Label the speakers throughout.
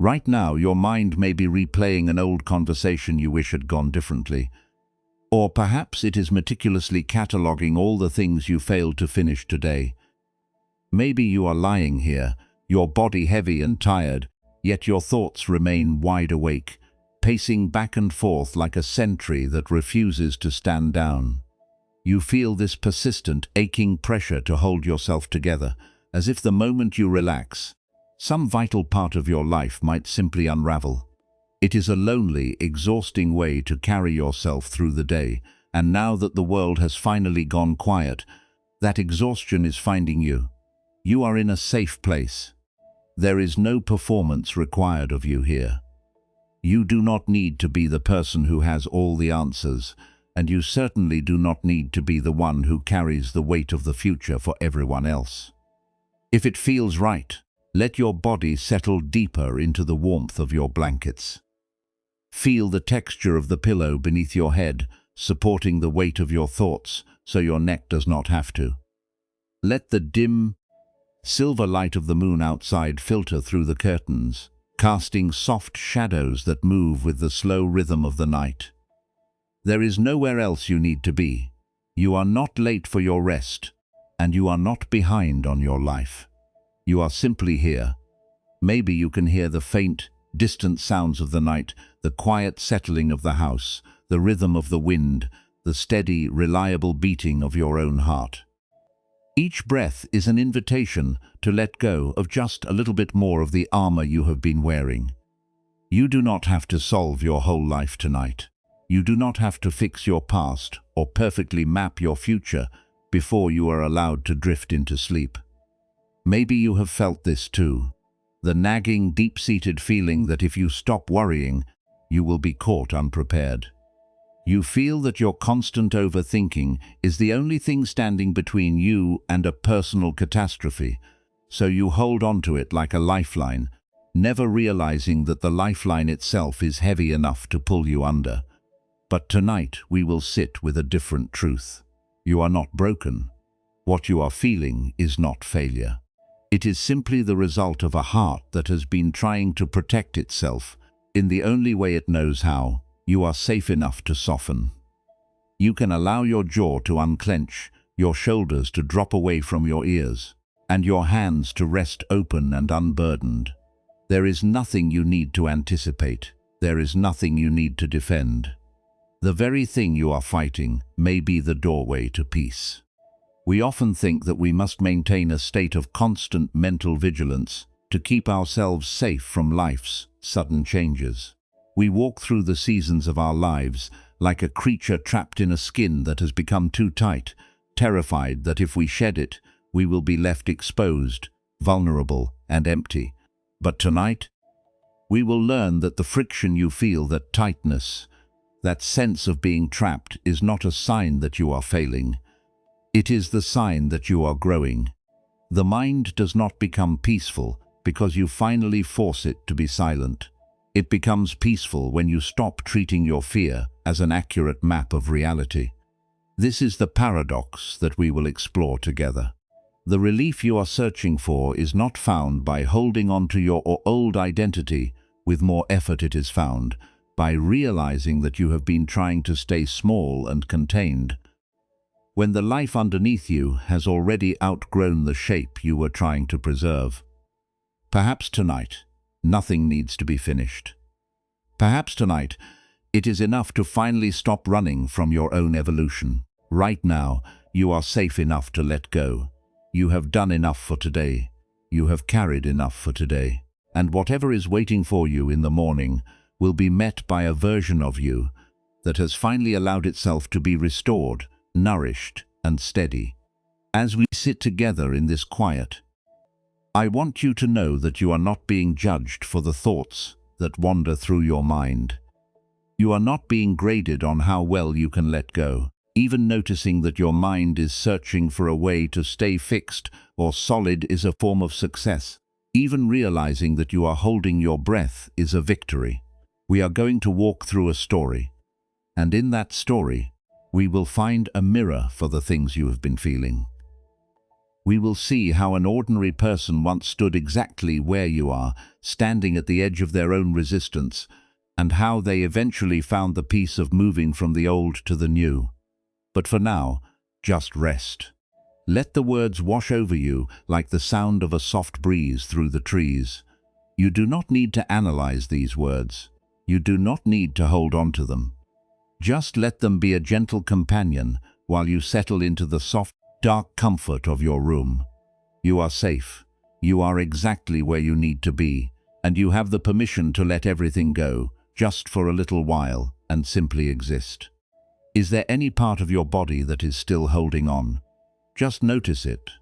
Speaker 1: Right now, your mind may be replaying an old conversation you wish had gone differently. Or perhaps it is meticulously cataloguing all the things you failed to finish today. Maybe you are lying here, your body heavy and tired, yet your thoughts remain wide awake, pacing back and forth like a sentry that refuses to stand down. You feel this persistent, aching pressure to hold yourself together, as if the moment you relax, some vital part of your life might simply unravel. It is a lonely, exhausting way to carry yourself through the day, and now that the world has finally gone quiet, that exhaustion is finding you. You are in a safe place. There is no performance required of you here. You do not need to be the person who has all the answers, and you certainly do not need to be the one who carries the weight of the future for everyone else. If it feels right, let your body settle deeper into the warmth of your blankets. Feel the texture of the pillow beneath your head, supporting the weight of your thoughts so your neck does not have to. Let the dim, silver light of the moon outside filter through the curtains, casting soft shadows that move with the slow rhythm of the night. There is nowhere else you need to be. You are not late for your rest, and you are not behind on your life. You are simply here. Maybe you can hear the faint, distant sounds of the night, the quiet settling of the house, the rhythm of the wind, the steady, reliable beating of your own heart. Each breath is an invitation to let go of just a little bit more of the armor you have been wearing. You do not have to solve your whole life tonight. You do not have to fix your past or perfectly map your future before you are allowed to drift into sleep. Maybe you have felt this too, the nagging, deep-seated feeling that if you stop worrying, you will be caught unprepared. You feel that your constant overthinking is the only thing standing between you and a personal catastrophe, so you hold on to it like a lifeline, never realizing that the lifeline itself is heavy enough to pull you under. But tonight we will sit with a different truth. You are not broken. What you are feeling is not failure. It is simply the result of a heart that has been trying to protect itself in the only way it knows how. You are safe enough to soften. You can allow your jaw to unclench, your shoulders to drop away from your ears, and your hands to rest open and unburdened. There is nothing you need to anticipate. There is nothing you need to defend. The very thing you are fighting may be the doorway to peace. We often think that we must maintain a state of constant mental vigilance to keep ourselves safe from life's sudden changes. We walk through the seasons of our lives like a creature trapped in a skin that has become too tight, terrified that if we shed it, we will be left exposed, vulnerable, and empty. But tonight, we will learn that the friction you feel, that tightness, that sense of being trapped, is not a sign that you are failing. It is the sign that you are growing. The mind does not become peaceful because you finally force it to be silent. It becomes peaceful when you stop treating your fear as an accurate map of reality. This is the paradox that we will explore together. The relief you are searching for is not found by holding on to your old identity. With more effort, it is found by realizing that you have been trying to stay small and contained, when the life underneath you has already outgrown the shape you were trying to preserve. Perhaps tonight, nothing needs to be finished. Perhaps tonight, it is enough to finally stop running from your own evolution. Right now, you are safe enough to let go. You have done enough for today. You have carried enough for today. And whatever is waiting for you in the morning will be met by a version of you that has finally allowed itself to be restored, nourished, and steady. As we sit together in this quiet, I want you to know that you are not being judged for the thoughts that wander through your mind. You are not being graded on how well you can let go. Even noticing that your mind is searching for a way to stay fixed or solid is a form of success. Even realizing that you are holding your breath is a victory. We are going to walk through a story, and in that story, we will find a mirror for the things you have been feeling. We will see how an ordinary person once stood exactly where you are, standing at the edge of their own resistance, and how they eventually found the peace of moving from the old to the new. But for now, just rest. Let the words wash over you like the sound of a soft breeze through the trees. You do not need to analyze these words. You do not need to hold on to them. Just let them be a gentle companion while you settle into the soft, dark comfort of your room. You are safe. You are exactly where you need to be, and you have the permission to let everything go, just for a little while, and simply exist. Is there any part of your body that is still holding on? Just notice it.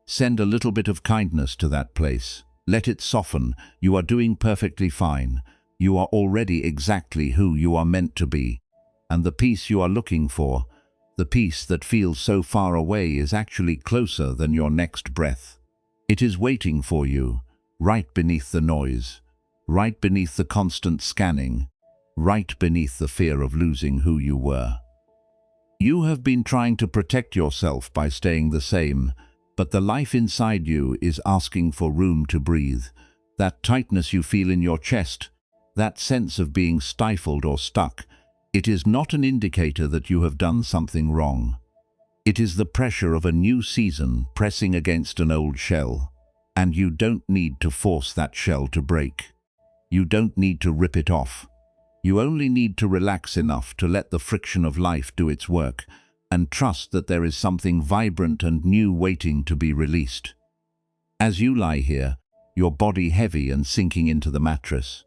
Speaker 1: Send a little bit of kindness to that place. Let it soften. You are doing perfectly fine. You are already exactly who you are meant to be. And the peace you are looking for, the peace that feels so far away, is actually closer than your next breath. It is waiting for you, right beneath the noise, right beneath the constant scanning, right beneath the fear of losing who you were. You have been trying to protect yourself by staying the same, but the life inside you is asking for room to breathe. That tightness you feel in your chest, that sense of being stifled or stuck, it is not an indicator that you have done something wrong. It is the pressure of a new season pressing against an old shell, and you don't need to force that shell to break. You don't need to rip it off. You only need to relax enough to let the friction of life do its work and trust that there is something vibrant and new waiting to be released. As you lie here, your body heavy and sinking into the mattress,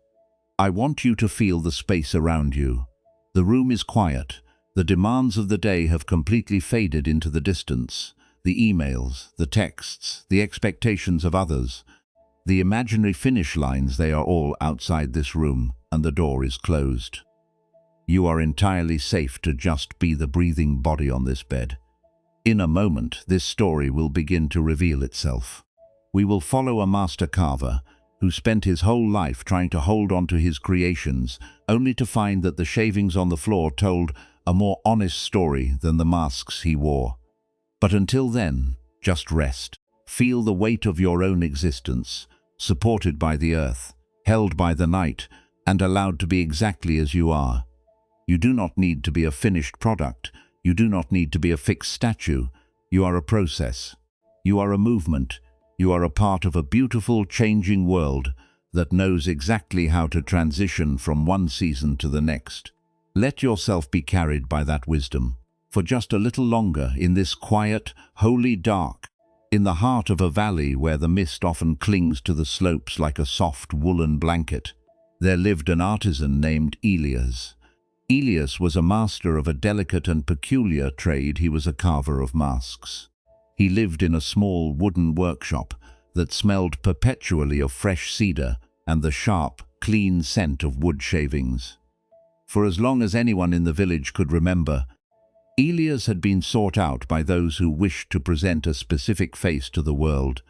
Speaker 1: I want you to feel the space around you. The room is quiet. The demands of the day have completely faded into the distance. The emails, the texts, the expectations of others, the imaginary finish lines, they are all outside this room, and the door is closed. You are entirely safe to just be the breathing body on this bed. In a moment, this story will begin to reveal itself. We will follow a master carver who spent his whole life trying to hold on to his creations, only to find that the shavings on the floor told a more honest story than the masks he wore. But until then, just rest. Feel the weight of your own existence, supported by the earth, held by the night, and allowed to be exactly as you are. You do not need to be a finished product. You do not need to be a fixed statue. You are a process. You are a movement. You are a part of a beautiful, changing world that knows exactly how to transition from one season to the next. Let yourself be carried by that wisdom for just a little longer in this quiet, holy dark, in the heart of a valley where the mist often clings to the slopes like a soft woolen blanket. There lived an artisan named Elias. Elias was a master of a delicate and peculiar trade. He was a carver of masks. He lived in a small wooden workshop that smelled perpetually of fresh cedar and the sharp, clean scent of wood shavings. For as long as anyone in the village could remember, Elias had been sought out by those who wished to present a specific face to the world.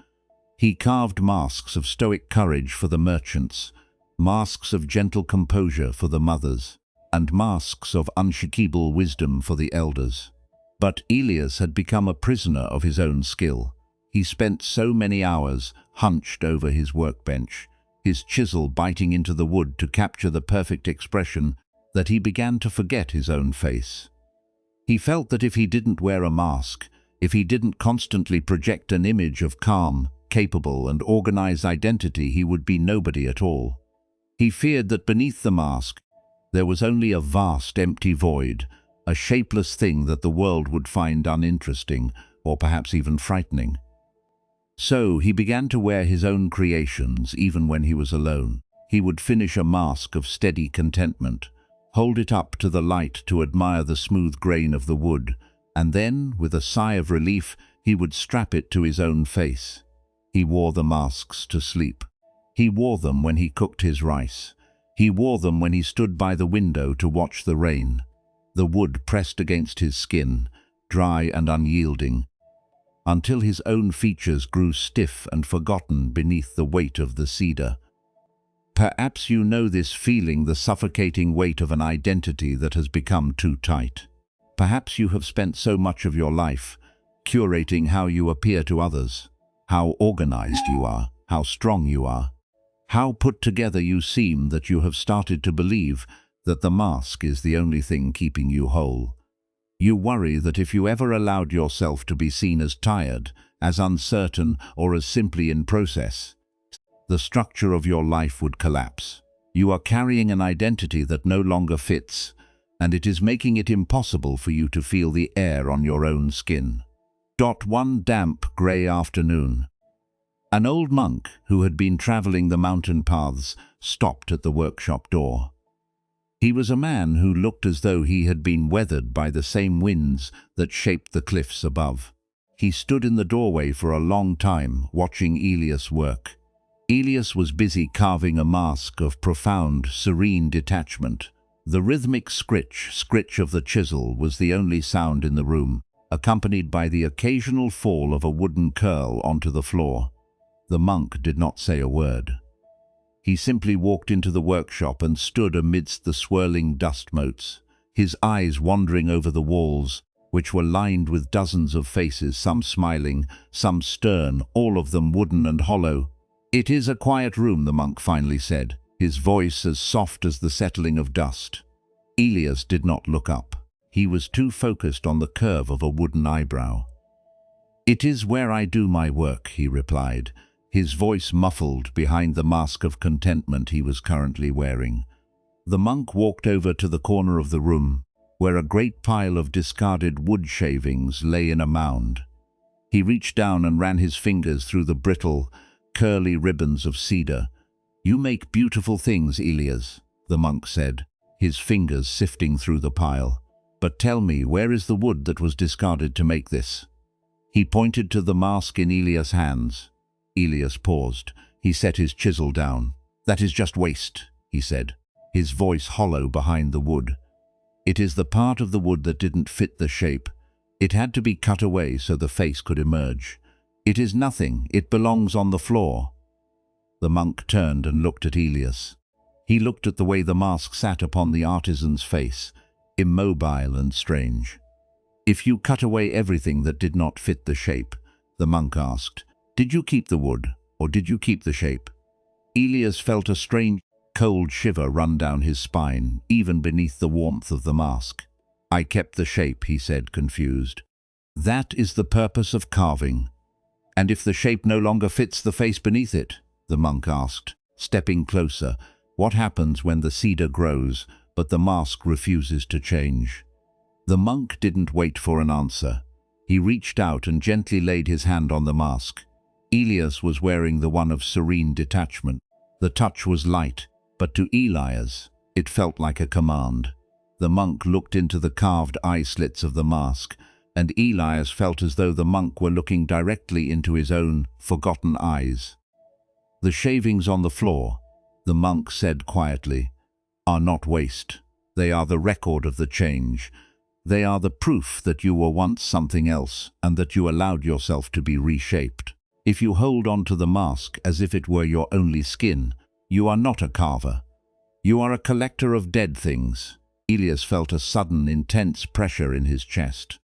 Speaker 1: He carved masks of stoic courage for the merchants, masks of gentle composure for the mothers, and masks of unshakable wisdom for the elders. But Elias had become a prisoner of his own skill. He spent so many hours hunched over his workbench, his chisel biting into the wood to capture the perfect expression, that he began to forget his own face. He felt that if he didn't wear a mask, if he didn't constantly project an image of calm, capable, and organized identity, he would be nobody at all. He feared that beneath the mask, there was only a vast empty void, a shapeless thing that the world would find uninteresting, or perhaps even frightening. So he began to wear his own creations even when he was alone. He would finish a mask of steady contentment, hold it up to the light to admire the smooth grain of the wood, and then, with a sigh of relief, he would strap it to his own face. He wore the masks to sleep. He wore them when he cooked his rice. He wore them when he stood by the window to watch the rain. The wood pressed against his skin, dry and unyielding, until his own features grew stiff and forgotten beneath the weight of the cedar. Perhaps you know this feeling, the suffocating weight of an identity that has become too tight. Perhaps you have spent so much of your life curating how you appear to others, how organized you are, how strong you are, how put together you seem, that you have started to believe that the mask is the only thing keeping you whole. You worry that if you ever allowed yourself to be seen as tired, as uncertain, or as simply in process, the structure of your life would collapse. You are carrying an identity that no longer fits, and it is making it impossible for you to feel the air on your own skin. One damp, grey afternoon. An old monk who had been traveling the mountain paths stopped at the workshop door. He was a man who looked as though he had been weathered by the same winds that shaped the cliffs above. He stood in the doorway for a long time, watching Elias work. Elias was busy carving a mask of profound, serene detachment. The rhythmic scritch of the chisel was the only sound in the room, accompanied by the occasional fall of a wooden curl onto the floor. The monk did not say a word. He simply walked into the workshop and stood amidst the swirling dust motes, his eyes wandering over the walls, which were lined with dozens of faces, some smiling, some stern, all of them wooden and hollow. "It is a quiet room," the monk finally said, his voice as soft as the settling of dust. Elias did not look up. He was too focused on the curve of a wooden eyebrow. "It is where I do my work," he replied, his voice muffled behind the mask of contentment he was currently wearing. The monk walked over to the corner of the room, where a great pile of discarded wood shavings lay in a mound. He reached down and ran his fingers through the brittle, curly ribbons of cedar. "You make beautiful things, Elias," the monk said, his fingers sifting through the pile. "But tell me, where is the wood that was discarded to make this?" He pointed to the mask in Elias' hands. Elias paused. He set his chisel down. "That is just waste," he said, his voice hollow behind the wood. "It is the part of the wood that didn't fit the shape. It had to be cut away so the face could emerge. It is nothing. It belongs on the floor." The monk turned and looked at Elias. He looked at the way the mask sat upon the artisan's face, immobile and strange. "If you cut away everything that did not fit the shape," the monk asked, "did you keep the wood, or did you keep the shape?" Elias felt a strange, cold shiver run down his spine, even beneath the warmth of the mask. "I kept the shape," he said, confused. "That is the purpose of carving." "And if the shape no longer fits the face beneath it?" the monk asked, stepping closer. "What happens when the cedar grows, but the mask refuses to change?" The monk didn't wait for an answer. He reached out and gently laid his hand on the mask. Elias was wearing the one of serene detachment. The touch was light, but to Elias, it felt like a command. The monk looked into the carved eye slits of the mask, and Elias felt as though the monk were looking directly into his own forgotten eyes. "The shavings on the floor," the monk said quietly, "are not waste. They are the record of the change. They are the proof that you were once something else and that you allowed yourself to be reshaped. If you hold on to the mask as if it were your only skin, you are not a carver. You are a collector of dead things." Elias felt a sudden, intense pressure in his chest.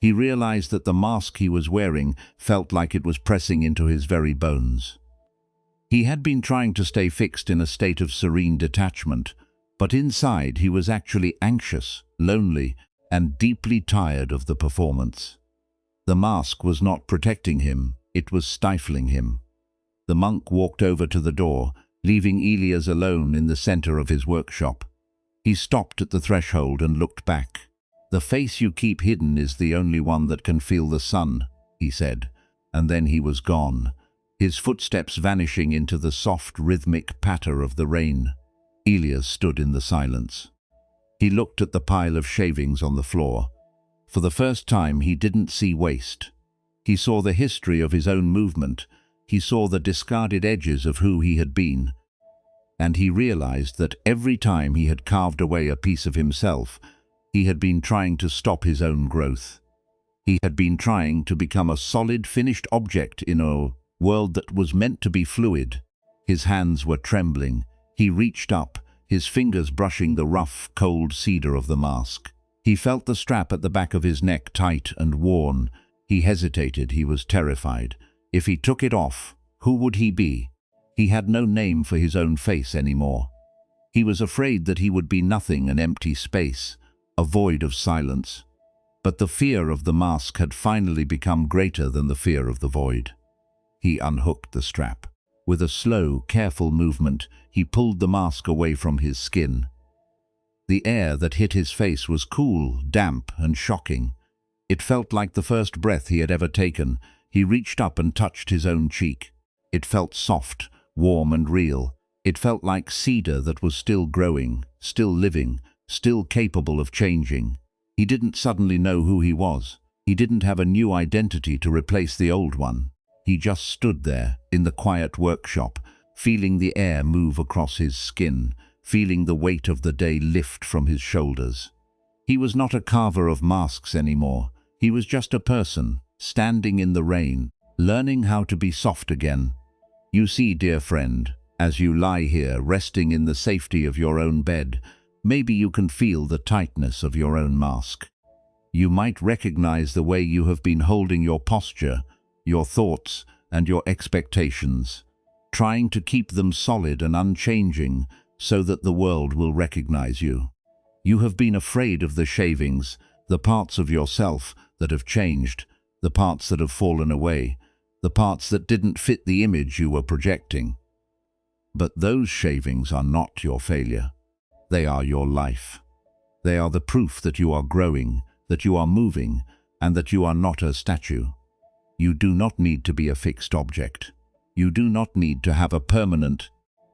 Speaker 1: He realized that the mask he was wearing felt like it was pressing into his very bones. He had been trying to stay fixed in a state of serene detachment, but inside he was actually anxious, lonely, and deeply tired of the performance. The mask was not protecting him, it was stifling him. The monk walked over to the door, leaving Elias alone in the center of his workshop. He stopped at the threshold and looked back. "The face you keep hidden is the only one that can feel the sun," he said, and then he was gone, his footsteps vanishing into the soft, rhythmic patter of the rain. Elias stood in the silence. He looked at the pile of shavings on the floor. For the first time, he didn't see waste. He saw the history of his own movement. He saw the discarded edges of who he had been. And he realized that every time he had carved away a piece of himself, he had been trying to stop his own growth. He had been trying to become a solid, finished object in a world that was meant to be fluid. His hands were trembling. He reached up, his fingers brushing the rough, cold cedar of the mask. He felt the strap at the back of his neck tight and worn. He hesitated, he was terrified. If he took it off, who would he be? He had no name for his own face anymore. He was afraid that he would be nothing, an empty space, a void of silence. But the fear of the mask had finally become greater than the fear of the void. He unhooked the strap. With a slow, careful movement, he pulled the mask away from his skin. The air that hit his face was cool, damp, and shocking. It felt like the first breath he had ever taken. He reached up and touched his own cheek. It felt soft, warm, and real. It felt like cedar that was still growing, still living, still capable of changing. He didn't suddenly know who he was. He didn't have a new identity to replace the old one. He just stood there, in the quiet workshop, feeling the air move across his skin, feeling the weight of the day lift from his shoulders. He was not a carver of masks anymore. He was just a person, standing in the rain, learning how to be soft again. You see, dear friend, as you lie here, resting in the safety of your own bed, maybe you can feel the tightness of your own mask. You might recognize the way you have been holding your posture, your thoughts, and your expectations, trying to keep them solid and unchanging so that the world will recognize you. You have been afraid of the shavings, the parts of yourself that have changed, the parts that have fallen away, the parts that didn't fit the image you were projecting. But those shavings are not your failure. They are your life. They are the proof that you are growing, that you are moving, and that you are not a statue. You do not need to be a fixed object. You do not need to have a permanent,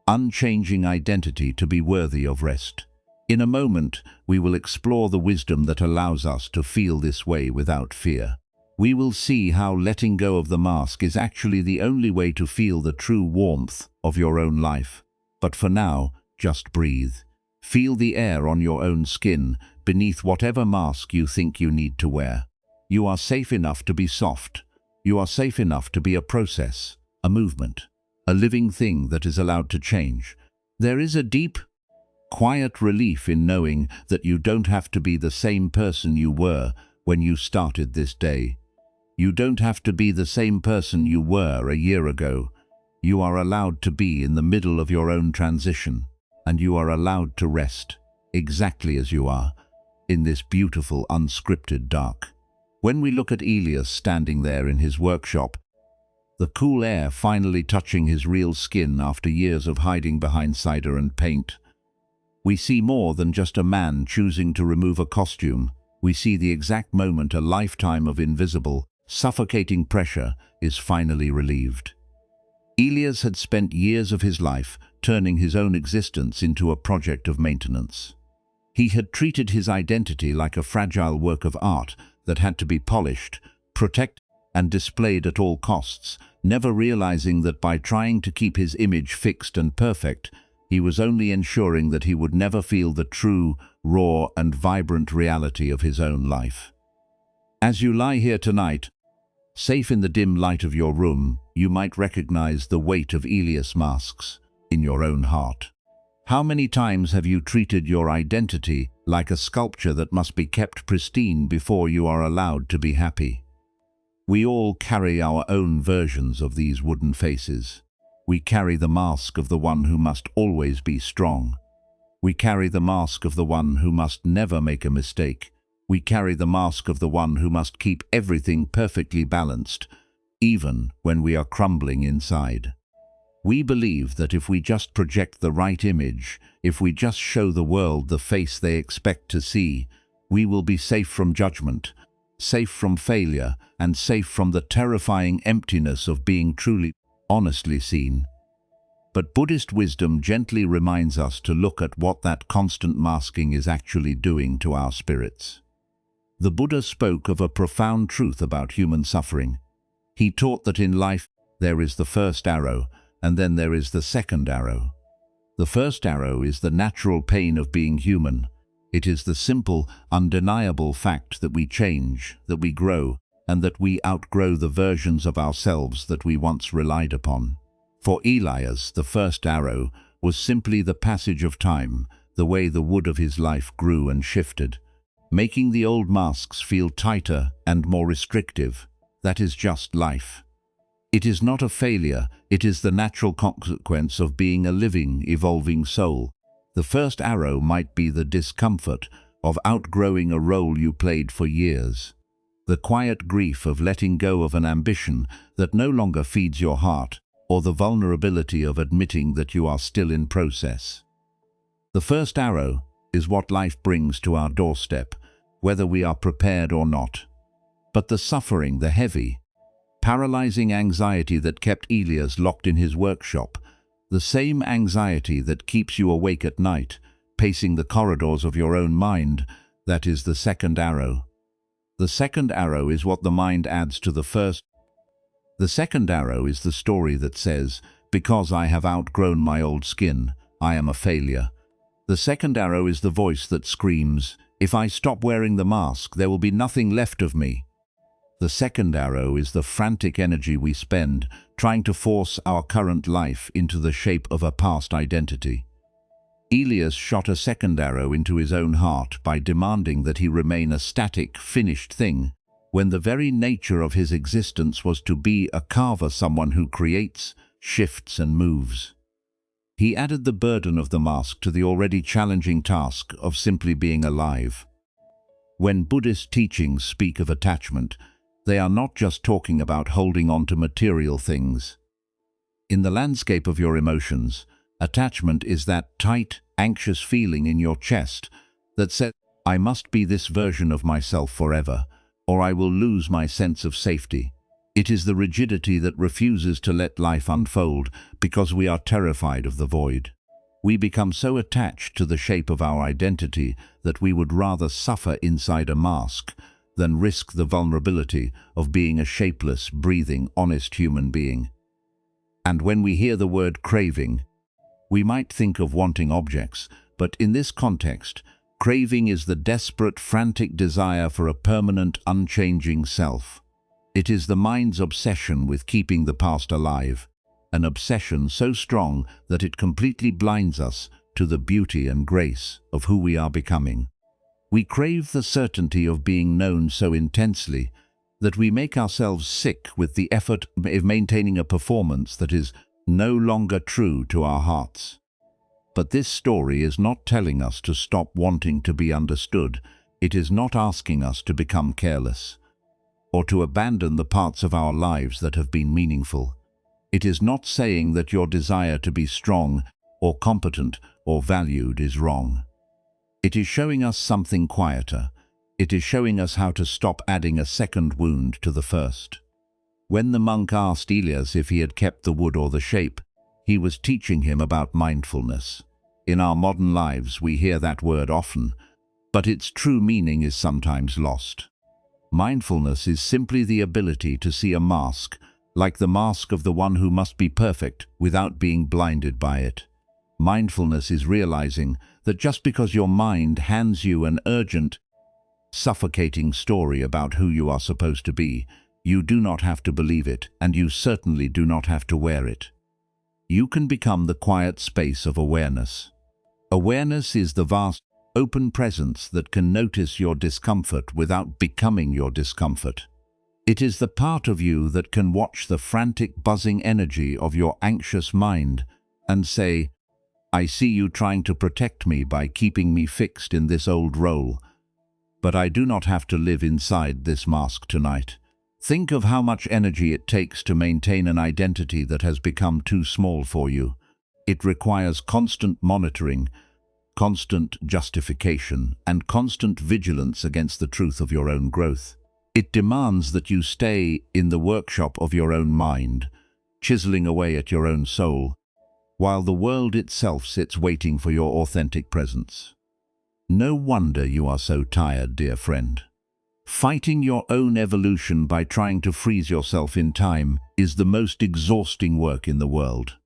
Speaker 1: unchanging identity to be worthy of rest. In a moment, we will explore the wisdom that allows us to feel this way without fear. We will see how letting go of the mask is actually the only way to feel the true warmth of your own life. But for now, just breathe. Feel the air on your own skin, beneath whatever mask you think you need to wear. You are safe enough to be soft. You are safe enough to be a process, a movement, a living thing that is allowed to change. There is a deep, quiet relief in knowing that you don't have to be the same person you were when you started this day. You don't have to be the same person you were a year ago. You are allowed to be in the middle of your own transition, and you are allowed to rest, exactly as you are, in this beautiful, unscripted dark. When we look at Elias standing there in his workshop, the cool air finally touching his real skin after years of hiding behind cider and paint, we see more than just a man choosing to remove a costume. We see the exact moment a lifetime of invisible, suffocating pressure is finally relieved. Elias had spent years of his life turning his own existence into a project of maintenance. He had treated his identity like a fragile work of art that had to be polished, protected, and displayed at all costs, never realizing that by trying to keep his image fixed and perfect, he was only ensuring that he would never feel the true, raw, and vibrant reality of his own life. As you lie here tonight, safe in the dim light of your room, you might recognize the weight of Elias masks in your own heart. How many times have you treated your identity like a sculpture that must be kept pristine before you are allowed to be happy? We all carry our own versions of these wooden faces. We carry the mask of the one who must always be strong. We carry the mask of the one who must never make a mistake. We carry the mask of the one who must keep everything perfectly balanced, even when we are crumbling inside. We believe that if we just project the right image, if we just show the world the face they expect to see, we will be safe from judgment, safe from failure, and safe from the terrifying emptiness of being truly, honestly seen. But Buddhist wisdom gently reminds us to look at what that constant masking is actually doing to our spirits. The Buddha spoke of a profound truth about human suffering. He taught that in life there is the first arrow, and then there is the second arrow. The first arrow is the natural pain of being human. It is the simple, undeniable fact that we change, that we grow, and that we outgrow the versions of ourselves that we once relied upon. For Elias, the first arrow was simply the passage of time, the way the wood of his life grew and shifted, making the old masks feel tighter and more restrictive. That is just life. It is not a failure, it is the natural consequence of being a living, evolving soul. The first arrow might be the discomfort of outgrowing a role you played for years. The quiet grief of letting go of an ambition that no longer feeds your heart, or the vulnerability of admitting that you are still in process. The first arrow is what life brings to our doorstep, whether we are prepared or not. But the suffering, the heavy, paralyzing anxiety that kept Elias locked in his workshop, the same anxiety that keeps you awake at night, pacing the corridors of your own mind, that is the second arrow. The second arrow is what the mind adds to the first. The second arrow is the story that says, "Because I have outgrown my old skin, I am a failure." The second arrow is the voice that screams, "If I stop wearing the mask, there will be nothing left of me." The second arrow is the frantic energy we spend trying to force our current life into the shape of a past identity. Elias shot a second arrow into his own heart by demanding that he remain a static, finished thing, when the very nature of his existence was to be a carver, someone who creates, shifts and moves. He added the burden of the mask to the already challenging task of simply being alive. When Buddhist teachings speak of attachment, they are not just talking about holding on to material things. In the landscape of your emotions, attachment is that tight, anxious feeling in your chest that says, "I must be this version of myself forever, or I will lose my sense of safety." It is the rigidity that refuses to let life unfold because we are terrified of the void. We become so attached to the shape of our identity that we would rather suffer inside a mask than risk the vulnerability of being a shapeless, breathing, honest human being. And when we hear the word craving, we might think of wanting objects, but in this context, craving is the desperate, frantic desire for a permanent, unchanging self. It is the mind's obsession with keeping the past alive, an obsession so strong that it completely blinds us to the beauty and grace of who we are becoming. We crave the certainty of being known so intensely that we make ourselves sick with the effort of maintaining a performance that is no longer true to our hearts. But this story is not telling us to stop wanting to be understood. It is not asking us to become careless or to abandon the parts of our lives that have been meaningful. It is not saying that your desire to be strong or competent or valued is wrong. It is showing us something quieter. It is showing us how to stop adding a second wound to the first. When the monk asked Elias if he had kept the wood or the shape, he was teaching him about mindfulness. In our modern lives, we hear that word often, but its true meaning is sometimes lost. Mindfulness is simply the ability to see a mask, like the mask of the one who must be perfect, without being blinded by it. Mindfulness is realizing that just because your mind hands you an urgent, suffocating story about who you are supposed to be, you do not have to believe it, and you certainly do not have to wear it. You can become the quiet space of awareness. Awareness is the vast, open presence that can notice your discomfort without becoming your discomfort. It is the part of you that can watch the frantic, buzzing energy of your anxious mind and say, "I see you trying to protect me by keeping me fixed in this old role, but I do not have to live inside this mask tonight." Think of how much energy it takes to maintain an identity that has become too small for you. It requires constant monitoring, constant justification, and constant vigilance against the truth of your own growth. It demands that you stay in the workshop of your own mind, chiseling away at your own soul, while the world itself sits waiting for your authentic presence. No wonder you are so tired, dear friend. Fighting your own evolution by trying to freeze yourself in time is the most exhausting work in the world.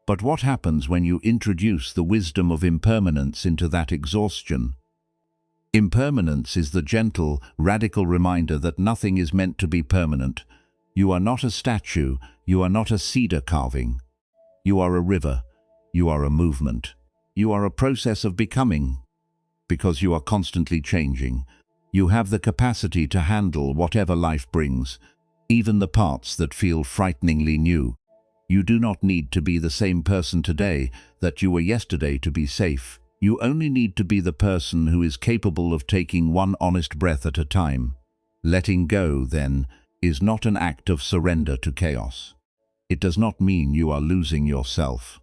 Speaker 1: But what happens when you introduce the wisdom of impermanence into that exhaustion? Impermanence is the gentle, radical reminder that nothing is meant to be permanent. You are not a statue, you are not a cedar carving. You are a river, you are a movement, you are a process of becoming. Because you are constantly changing, you have the capacity to handle whatever life brings. even the parts that feel frighteningly new. You do not need to be the same person today that you were yesterday to be safe. You only need to be the person who is capable of taking one honest breath at a time. Letting go, then, is not an act of surrender to chaos. It does not mean you are losing yourself.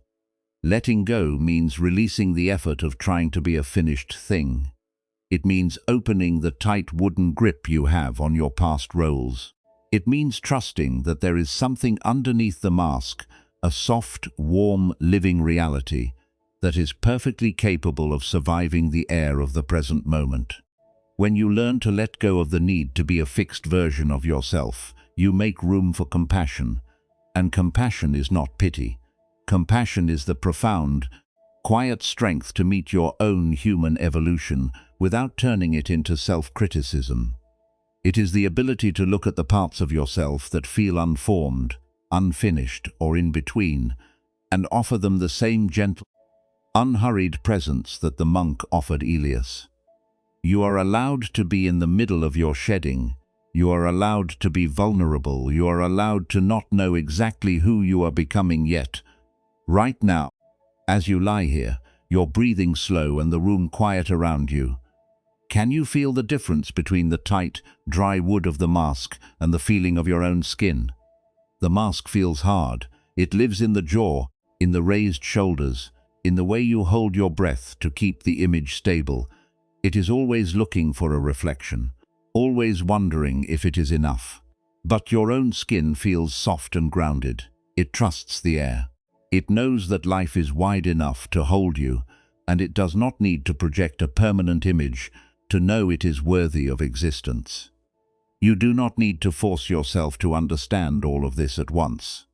Speaker 1: Letting go means releasing the effort of trying to be a finished thing. It means opening the tight wooden grip you have on your past roles. It means trusting that there is something underneath the mask, a soft, warm, living reality that is perfectly capable of surviving the air of the present moment. When you learn to let go of the need to be a fixed version of yourself, you make room for compassion. And compassion is not pity. Compassion is the profound, quiet strength to meet your own human evolution without turning it into self-criticism. It is the ability to look at the parts of yourself that feel unformed, unfinished, or in between, and offer them the same gentle, unhurried presence that the monk offered Elias. You are allowed to be in the middle of your shedding. You are allowed to be vulnerable. You are allowed to not know exactly who you are becoming yet. Right now, as you lie here, your breathing slow and the room quiet around you, can you feel the difference between the tight, dry wood of the mask and the feeling of your own skin? The mask feels hard. It lives in the jaw, in the raised shoulders, in the way you hold your breath to keep the image stable. It is always looking for a reflection, always wondering if it is enough. But your own skin feels soft and grounded. It trusts the air. It knows that life is wide enough to hold you, and it does not need to project a permanent image to know it is worthy of existence. You do not need to force yourself to understand all of this at once.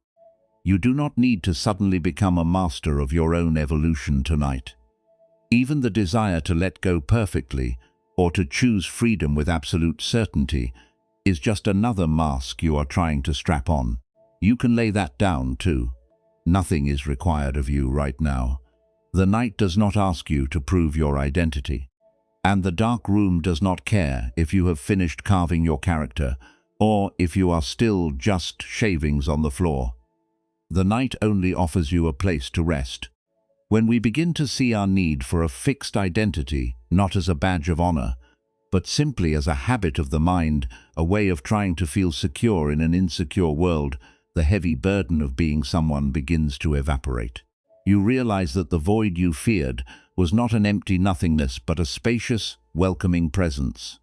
Speaker 1: You do not need to suddenly become a master of your own evolution tonight. Even the desire to let go perfectly, or to choose freedom with absolute certainty, is just another mask you are trying to strap on. You can lay that down too. Nothing is required of you right now. The night does not ask you to prove your identity. And the dark room does not care if you have finished carving your character, or if you are still just shavings on the floor. The night only offers you a place to rest. When we begin to see our need for a fixed identity, not as a badge of honor, but simply as a habit of the mind, a way of trying to feel secure in an insecure world, the heavy burden of being someone begins to evaporate. You realize that the void you feared was not an empty nothingness, but a spacious, welcoming presence.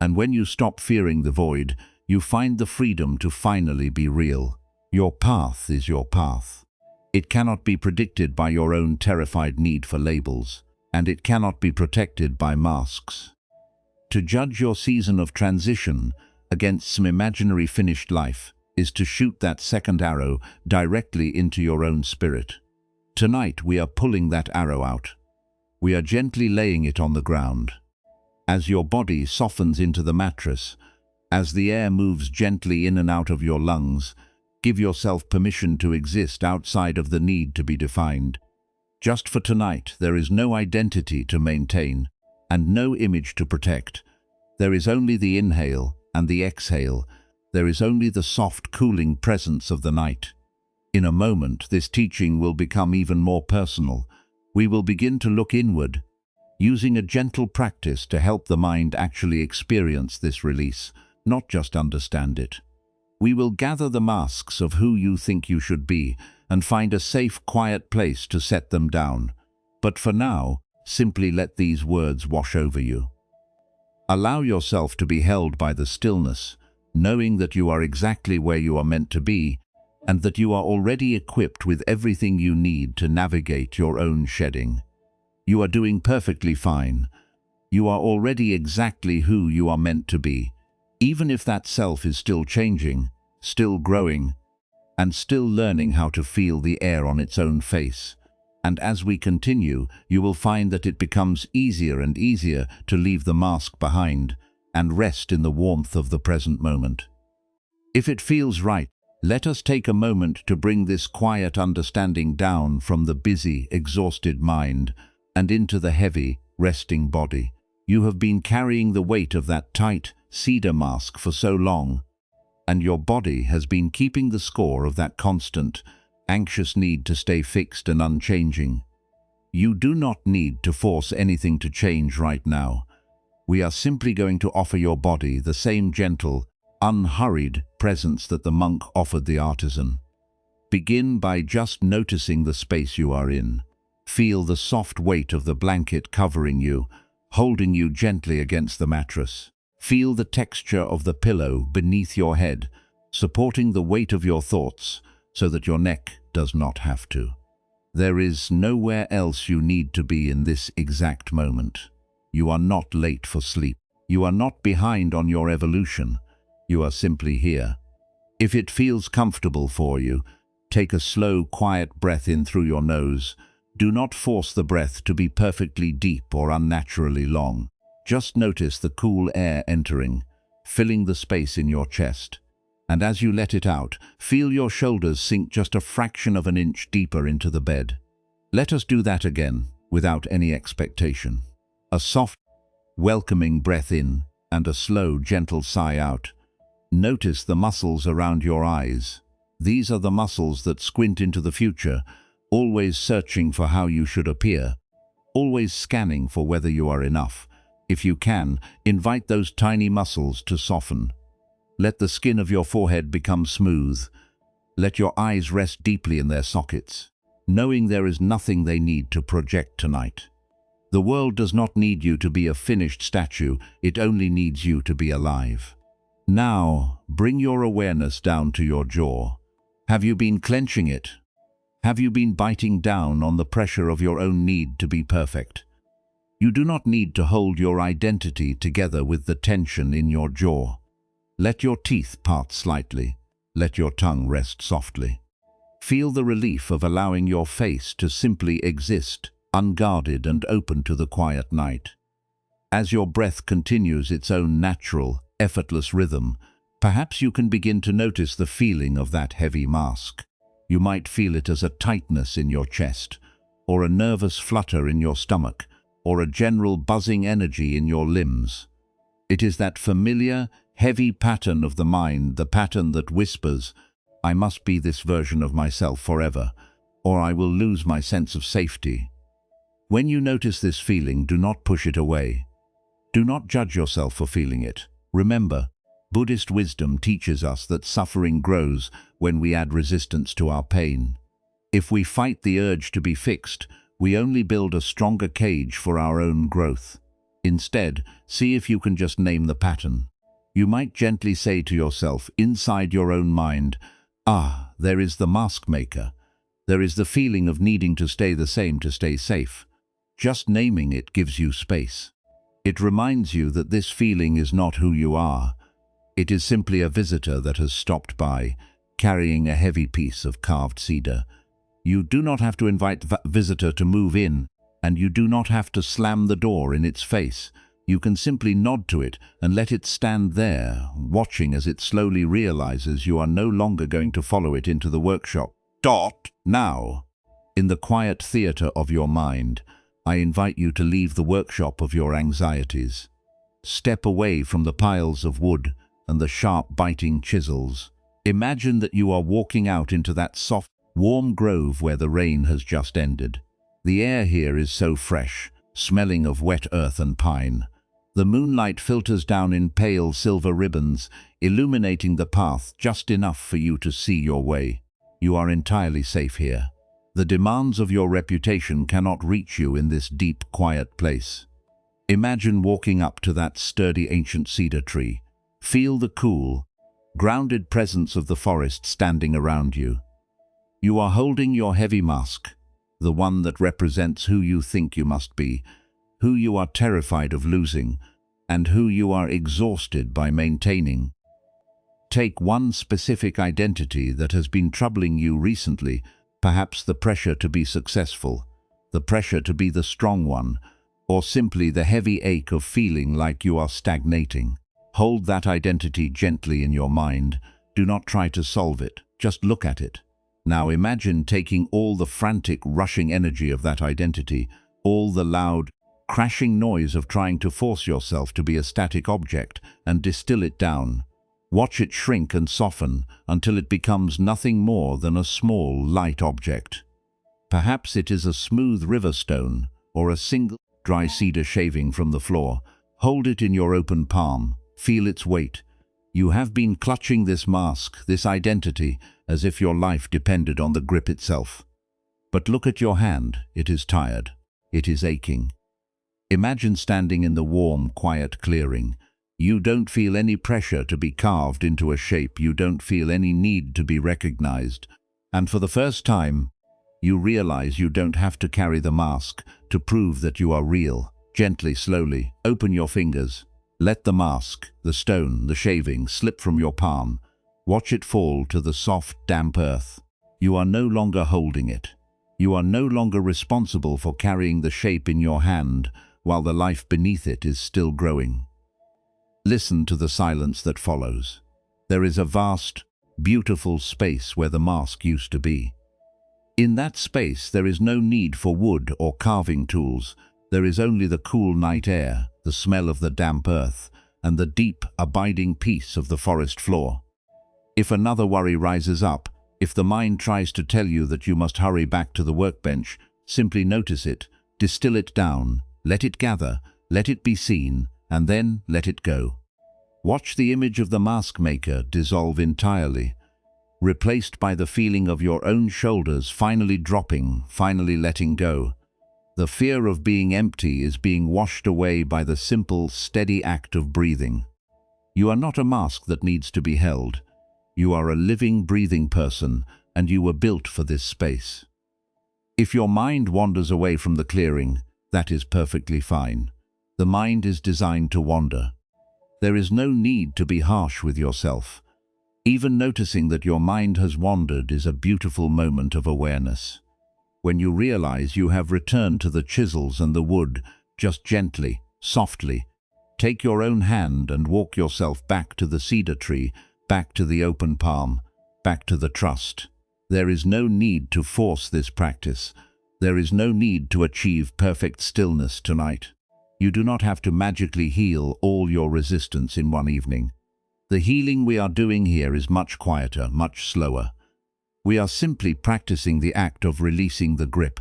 Speaker 1: And when you stop fearing the void, you find the freedom to finally be real. Your path is your path. It cannot be predicted by your own terrified need for labels, and it cannot be protected by masks. To judge your season of transition against some imaginary finished life is to shoot that second arrow directly into your own spirit. Tonight we are pulling that arrow out. We are gently laying it on the ground. As your body softens into the mattress, as the air moves gently in and out of your lungs, give yourself permission to exist outside of the need to be defined. Just for tonight, there is no identity to maintain and no image to protect. There is only the inhale and the exhale. There is only the soft, cooling presence of the night. In a moment, this teaching will become even more personal. We will begin to look inward, using a gentle practice to help the mind actually experience this release, not just understand it. We will gather the masks of who you think you should be and find a safe, quiet place to set them down. But for now, simply let these words wash over you. Allow yourself to be held by the stillness, knowing that you are exactly where you are meant to be, and that you are already equipped with everything you need to navigate your own shedding. You are doing perfectly fine. You are already exactly who you are meant to be, even if that self is still changing, still growing, and still learning how to feel the air on its own face. And as we continue, you will find that it becomes easier and easier to leave the mask behind and rest in the warmth of the present moment. If it feels right, let us take a moment to bring this quiet understanding down from the busy, exhausted mind and into the heavy, resting body. You have been carrying the weight of that tight, cedar mask for so long. and your body has been keeping the score of that constant, anxious need to stay fixed and unchanging. You do not need to force anything to change right now. We are simply going to offer your body the same gentle, unhurried presence that the monk offered the artisan. Begin by just noticing the space you are in. Feel the soft weight of the blanket covering you, holding you gently against the mattress. Feel the texture of the pillow beneath your head, supporting the weight of your thoughts so that your neck does not have to. There is nowhere else you need to be in this exact moment. You are not late for sleep. You are not behind on your evolution. You are simply here. If it feels comfortable for you, take a slow, quiet breath in through your nose. Do not force the breath to be perfectly deep or unnaturally long. Just notice the cool air entering, filling the space in your chest. And as you let it out, feel your shoulders sink just a fraction of an inch deeper into the bed. Let us do that again, without any expectation. A soft, welcoming breath in and a slow, gentle sigh out. Notice the muscles around your eyes. These are the muscles that squint into the future, always searching for how you should appear, always scanning for whether you are enough. If you can, invite those tiny muscles to soften. Let the skin of your forehead become smooth. Let your eyes rest deeply in their sockets, knowing there is nothing they need to project tonight. The world does not need you to be a finished statue, it only needs you to be alive. Now, bring your awareness down to your jaw. Have you been clenching it? Have you been biting down on the pressure of your own need to be perfect? You do not need to hold your identity together with the tension in your jaw. Let your teeth part slightly. Let your tongue rest softly. Feel the relief of allowing your face to simply exist, unguarded and open to the quiet night. As your breath continues its own natural, effortless rhythm, perhaps you can begin to notice the feeling of that heavy mask. You might feel it as a tightness in your chest, or a nervous flutter in your stomach, or a general buzzing energy in your limbs. It is that familiar, heavy pattern of the mind, the pattern that whispers, "I must be this version of myself forever, or I will lose my sense of safety." When you notice this feeling, do not push it away. Do not judge yourself for feeling it. Remember, Buddhist wisdom teaches us that suffering grows when we add resistance to our pain. If we fight the urge to be fixed, we only build a stronger cage for our own growth. Instead, see if you can just name the pattern. You might gently say to yourself, inside your own mind, "Ah, there is the mask maker. There is the feeling of needing to stay the same to stay safe." Just naming it gives you space. It reminds you that this feeling is not who you are. It is simply a visitor that has stopped by, carrying a heavy piece of carved cedar. You do not have to invite the visitor to move in, and you do not have to slam the door in its face. You can simply nod to it and let it stand there, watching as it slowly realizes you are no longer going to follow it into the workshop. Now, in the quiet theater of your mind, I invite you to leave the workshop of your anxieties. Step away from the piles of wood and the sharp biting chisels. Imagine that you are walking out into that soft, warm grove where the rain has just ended. The air here is so fresh, smelling of wet earth and pine. The moonlight filters down in pale silver ribbons, illuminating the path just enough for you to see your way. You are entirely safe here. The demands of your reputation cannot reach you in this deep, quiet place. Imagine walking up to that sturdy ancient cedar tree. Feel the cool, grounded presence of the forest standing around you. You are holding your heavy mask, the one that represents who you think you must be, who you are terrified of losing, and who you are exhausted by maintaining. Take one specific identity that has been troubling you recently, perhaps the pressure to be successful, the pressure to be the strong one, or simply the heavy ache of feeling like you are stagnating. Hold that identity gently in your mind. Do not try to solve it, just look at it. Now imagine taking all the frantic, rushing energy of that identity, all the loud, crashing noise of trying to force yourself to be a static object, and distill it down. Watch it shrink and soften until it becomes nothing more than a small, light object. Perhaps it is a smooth river stone or a single dry cedar shaving from the floor. Hold it in your open palm. Feel its weight. You have been clutching this mask, this identity, as if your life depended on the grip itself. But look at your hand. It is tired. It is aching. Imagine standing in the warm, quiet clearing. You don't feel any pressure to be carved into a shape. You don't feel any need to be recognized. And for the first time, you realize you don't have to carry the mask to prove that you are real. Gently, slowly, open your fingers. Let the mask, the stone, the shaving slip from your palm. Watch it fall to the soft, damp earth. You are no longer holding it. You are no longer responsible for carrying the shape in your hand while the life beneath it is still growing. Listen to the silence that follows. There is a vast, beautiful space where the mask used to be. In that space, there is no need for wood or carving tools. There is only the cool night air, the smell of the damp earth, and the deep, abiding peace of the forest floor. If another worry rises up, if the mind tries to tell you that you must hurry back to the workbench, simply notice it, distill it down, let it gather, let it be seen, and then let it go. Watch the image of the mask maker dissolve entirely, replaced by the feeling of your own shoulders finally dropping, finally letting go. The fear of being empty is being washed away by the simple, steady act of breathing. You are not a mask that needs to be held. You are a living, breathing person, and you were built for this space. If your mind wanders away from the clearing, that is perfectly fine. The mind is designed to wander. There is no need to be harsh with yourself. Even noticing that your mind has wandered is a beautiful moment of awareness. When you realize you have returned to the chisels and the wood, just gently, softly, take your own hand and walk yourself back to the cedar tree, back to the open palm, back to the trust. There is no need to force this practice. There is no need to achieve perfect stillness tonight. You do not have to magically heal all your resistance in one evening. The healing we are doing here is much quieter, much slower. We are simply practicing the act of releasing the grip.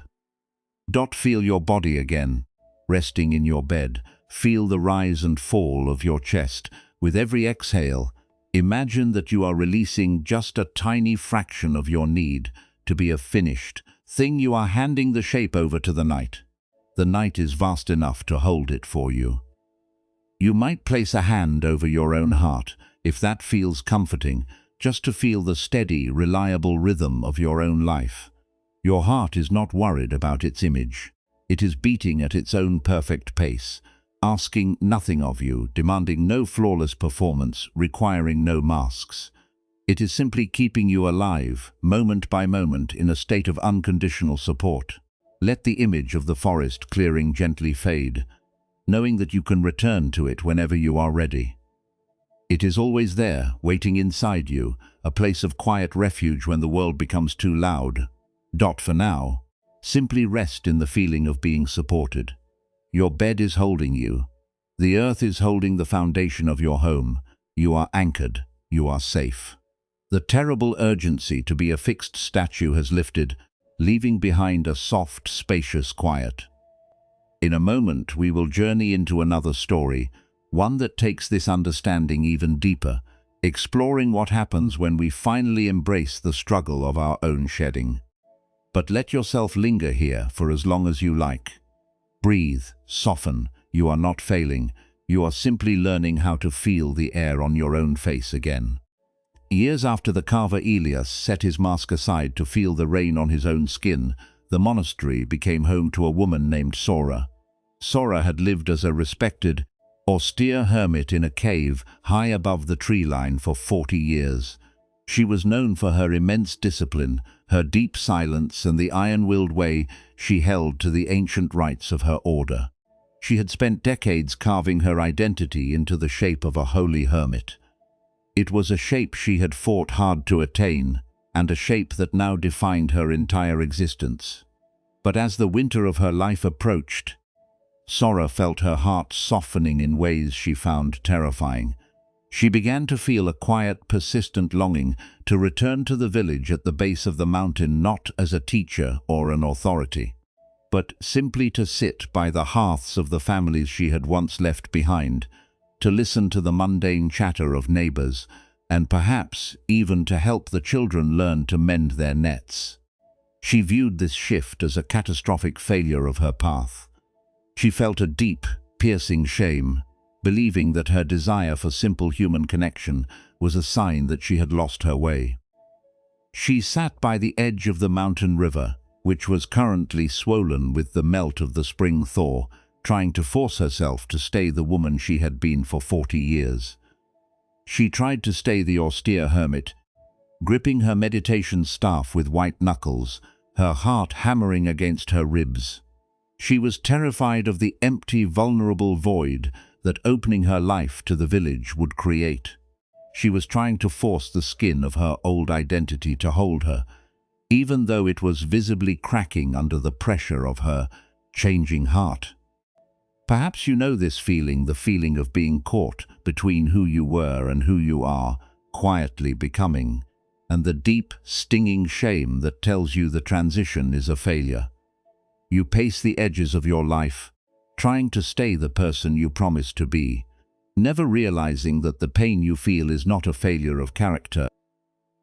Speaker 1: Feel your body again, resting in your bed. Feel the rise and fall of your chest. With every exhale, imagine that you are releasing just a tiny fraction of your need to be a finished thing. You are handing the shape over to the night. The night is vast enough to hold it for you. You might place a hand over your own heart, if that feels comforting, just to feel the steady, reliable rhythm of your own life. Your heart is not worried about its image. It is beating at its own perfect pace, asking nothing of you, demanding no flawless performance, requiring no masks. It is simply keeping you alive, moment by moment, in a state of unconditional support. Let the image of the forest clearing gently fade, knowing that you can return to it whenever you are ready. It is always there, waiting inside you, a place of quiet refuge when the world becomes too loud. For now, simply rest in the feeling of being supported. Your bed is holding you. The earth is holding the foundation of your home. You are anchored. You are safe. The terrible urgency to be a fixed statue has lifted, leaving behind a soft, spacious quiet. In a moment, we will journey into another story, one that takes this understanding even deeper, exploring what happens when we finally embrace the struggle of our own shedding. But let yourself linger here for as long as you like. Breathe, soften. You are not failing. You are simply learning how to feel the air on your own face again. Years after the carver Elias set his mask aside to feel the rain on his own skin, the monastery became home to a woman named Sora. Sora had lived as a respected, austere hermit in a cave high above the tree line for 40 years. She was known for her immense discipline, her deep silence, and the iron-willed way she held to the ancient rites of her order. She had spent decades carving her identity into the shape of a holy hermit. It was a shape she had fought hard to attain, and a shape that now defined her entire existence. But as the winter of her life approached, Sora felt her heart softening in ways she found terrifying. She began to feel a quiet, persistent longing to return to the village at the base of the mountain, not as a teacher or an authority, but simply to sit by the hearths of the families she had once left behind, to listen to the mundane chatter of neighbors, and perhaps even to help the children learn to mend their nets. She viewed this shift as a catastrophic failure of her path. She felt a deep, piercing shame, believing that her desire for simple human connection was a sign that she had lost her way. She sat by the edge of the mountain river, which was currently swollen with the melt of the spring thaw, trying to force herself to stay the woman she had been for 40 years. She tried to stay the austere hermit, gripping her meditation staff with white knuckles, her heart hammering against her ribs. She was terrified of the empty, vulnerable void that opening her life to the village would create. She was trying to force the skin of her old identity to hold her, even though it was visibly cracking under the pressure of her changing heart. Perhaps you know this feeling, the feeling of being caught between who you were and who you are, quietly becoming, and the deep, stinging shame that tells you the transition is a failure. You pace the edges of your life, trying to stay the person you promised to be, never realizing that the pain you feel is not a failure of character,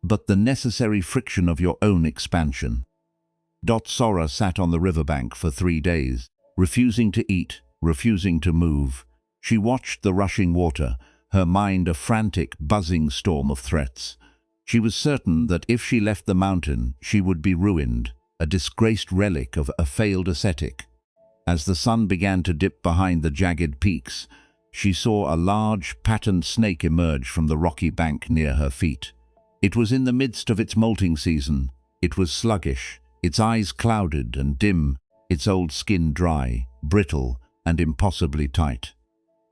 Speaker 1: but the necessary friction of your own expansion. Sora sat on the riverbank for 3 days, refusing to eat, refusing to move. She watched the rushing water, her mind a frantic, buzzing storm of threats. She was certain that if she left the mountain, she would be ruined, a disgraced relic of a failed ascetic. As the sun began to dip behind the jagged peaks, she saw a large, patterned snake emerge from the rocky bank near her feet. It was in the midst of its molting season. It was sluggish, its eyes clouded and dim, its old skin dry, brittle, and impossibly tight.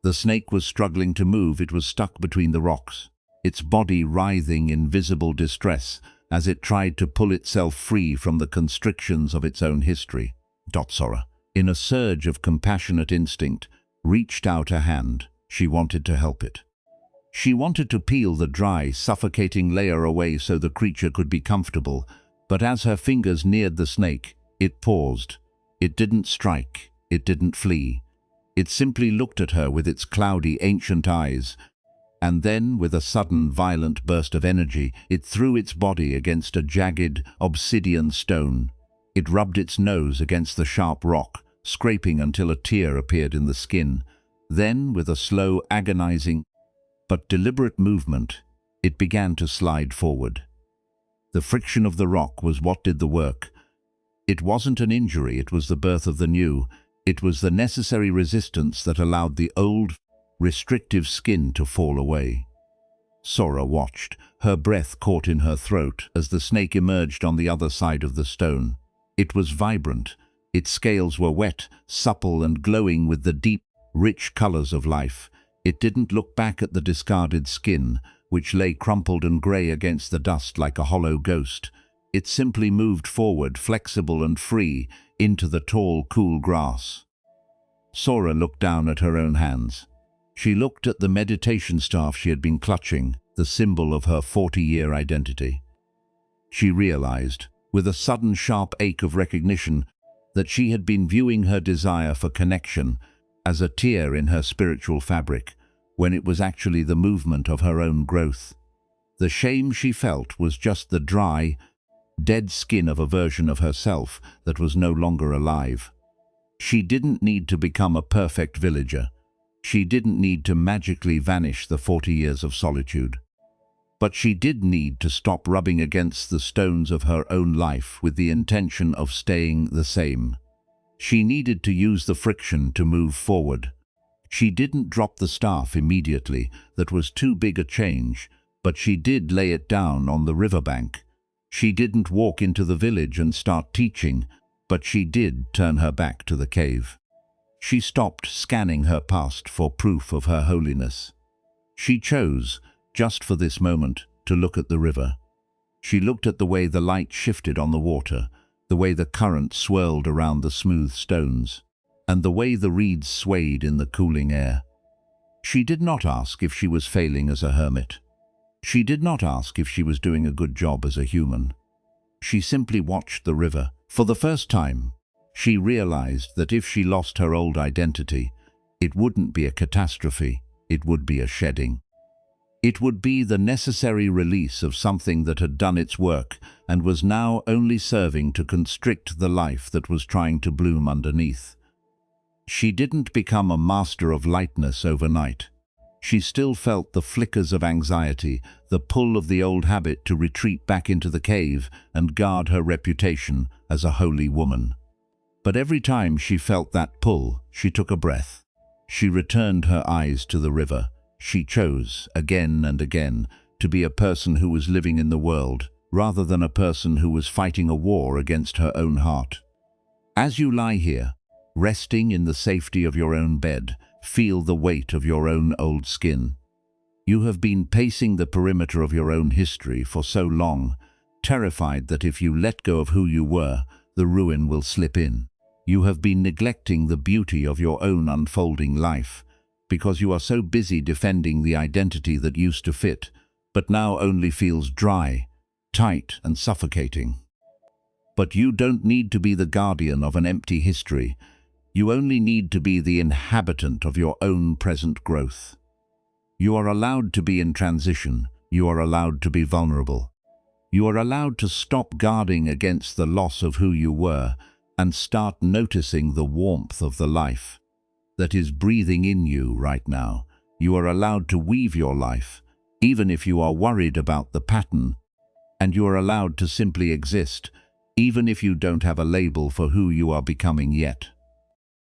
Speaker 1: The snake was struggling to move. It was stuck between the rocks, its body writhing in visible distress as it tried to pull itself free from the constrictions of its own history. Sora, in a surge of compassionate instinct, reached out a hand. She wanted to help it. She wanted to peel the dry, suffocating layer away so the creature could be comfortable, but as her fingers neared the snake, it paused. It didn't strike. It didn't flee. It simply looked at her with its cloudy, ancient eyes, and then, with a sudden, violent burst of energy, it threw its body against a jagged, obsidian stone. It rubbed its nose against the sharp rock, scraping until a tear appeared in the skin. Then, with a slow, agonizing, but deliberate movement, it began to slide forward. The friction of the rock was what did the work. It wasn't an injury, it was the birth of the new. It was the necessary resistance that allowed the old, restrictive skin to fall away. Sora watched, her breath caught in her throat as the snake emerged on the other side of the stone. It was vibrant. Its scales were wet, supple, and glowing with the deep, rich colors of life. It didn't look back at the discarded skin, which lay crumpled and gray against the dust like a hollow ghost. It simply moved forward, flexible and free, into the tall, cool grass. Sora looked down at her own hands. She looked at the meditation staff she had been clutching, the symbol of her 40-year identity. She realized, with a sudden sharp ache of recognition, that she had been viewing her desire for connection as a tear in her spiritual fabric, when it was actually the movement of her own growth. The shame she felt was just the dry, dead skin of a version of herself that was no longer alive. She didn't need to become a perfect villager. She didn't need to magically vanish the 40 years of solitude. But she did need to stop rubbing against the stones of her own life with the intention of staying the same. She needed to use the friction to move forward. She didn't drop the staff immediately. That was too big a change, but she did lay it down on the riverbank. She didn't walk into the village and start teaching, but she did turn her back to the cave. She stopped scanning her past for proof of her holiness. She chose, just for this moment, to look at the river. She looked at the way the light shifted on the water, the way the current swirled around the smooth stones, and the way the reeds swayed in the cooling air. She did not ask if she was failing as a hermit. She did not ask if she was doing a good job as a human. She simply watched the river. For the first time, she realized that if she lost her old identity, it wouldn't be a catastrophe, it would be a shedding. It would be the necessary release of something that had done its work and was now only serving to constrict the life that was trying to bloom underneath. She didn't become a master of lightness overnight. She still felt the flickers of anxiety, the pull of the old habit to retreat back into the cave and guard her reputation as a holy woman. But every time she felt that pull, she took a breath. She returned her eyes to the river. She chose, again and again, to be a person who was living in the world, rather than a person who was fighting a war against her own heart. As you lie here, resting in the safety of your own bed, feel the weight of your own old skin. You have been pacing the perimeter of your own history for so long, terrified that if you let go of who you were, the ruin will slip in. You have been neglecting the beauty of your own unfolding life, because you are so busy defending the identity that used to fit, but now only feels dry, tight, and suffocating. But you don't need to be the guardian of an empty history. You only need to be the inhabitant of your own present growth. You are allowed to be in transition. You are allowed to be vulnerable. You are allowed to stop guarding against the loss of who you were and start noticing the warmth of the life that is breathing in you right now. You are allowed to weave your life, even if you are worried about the pattern, and you are allowed to simply exist, even if you don't have a label for who you are becoming yet.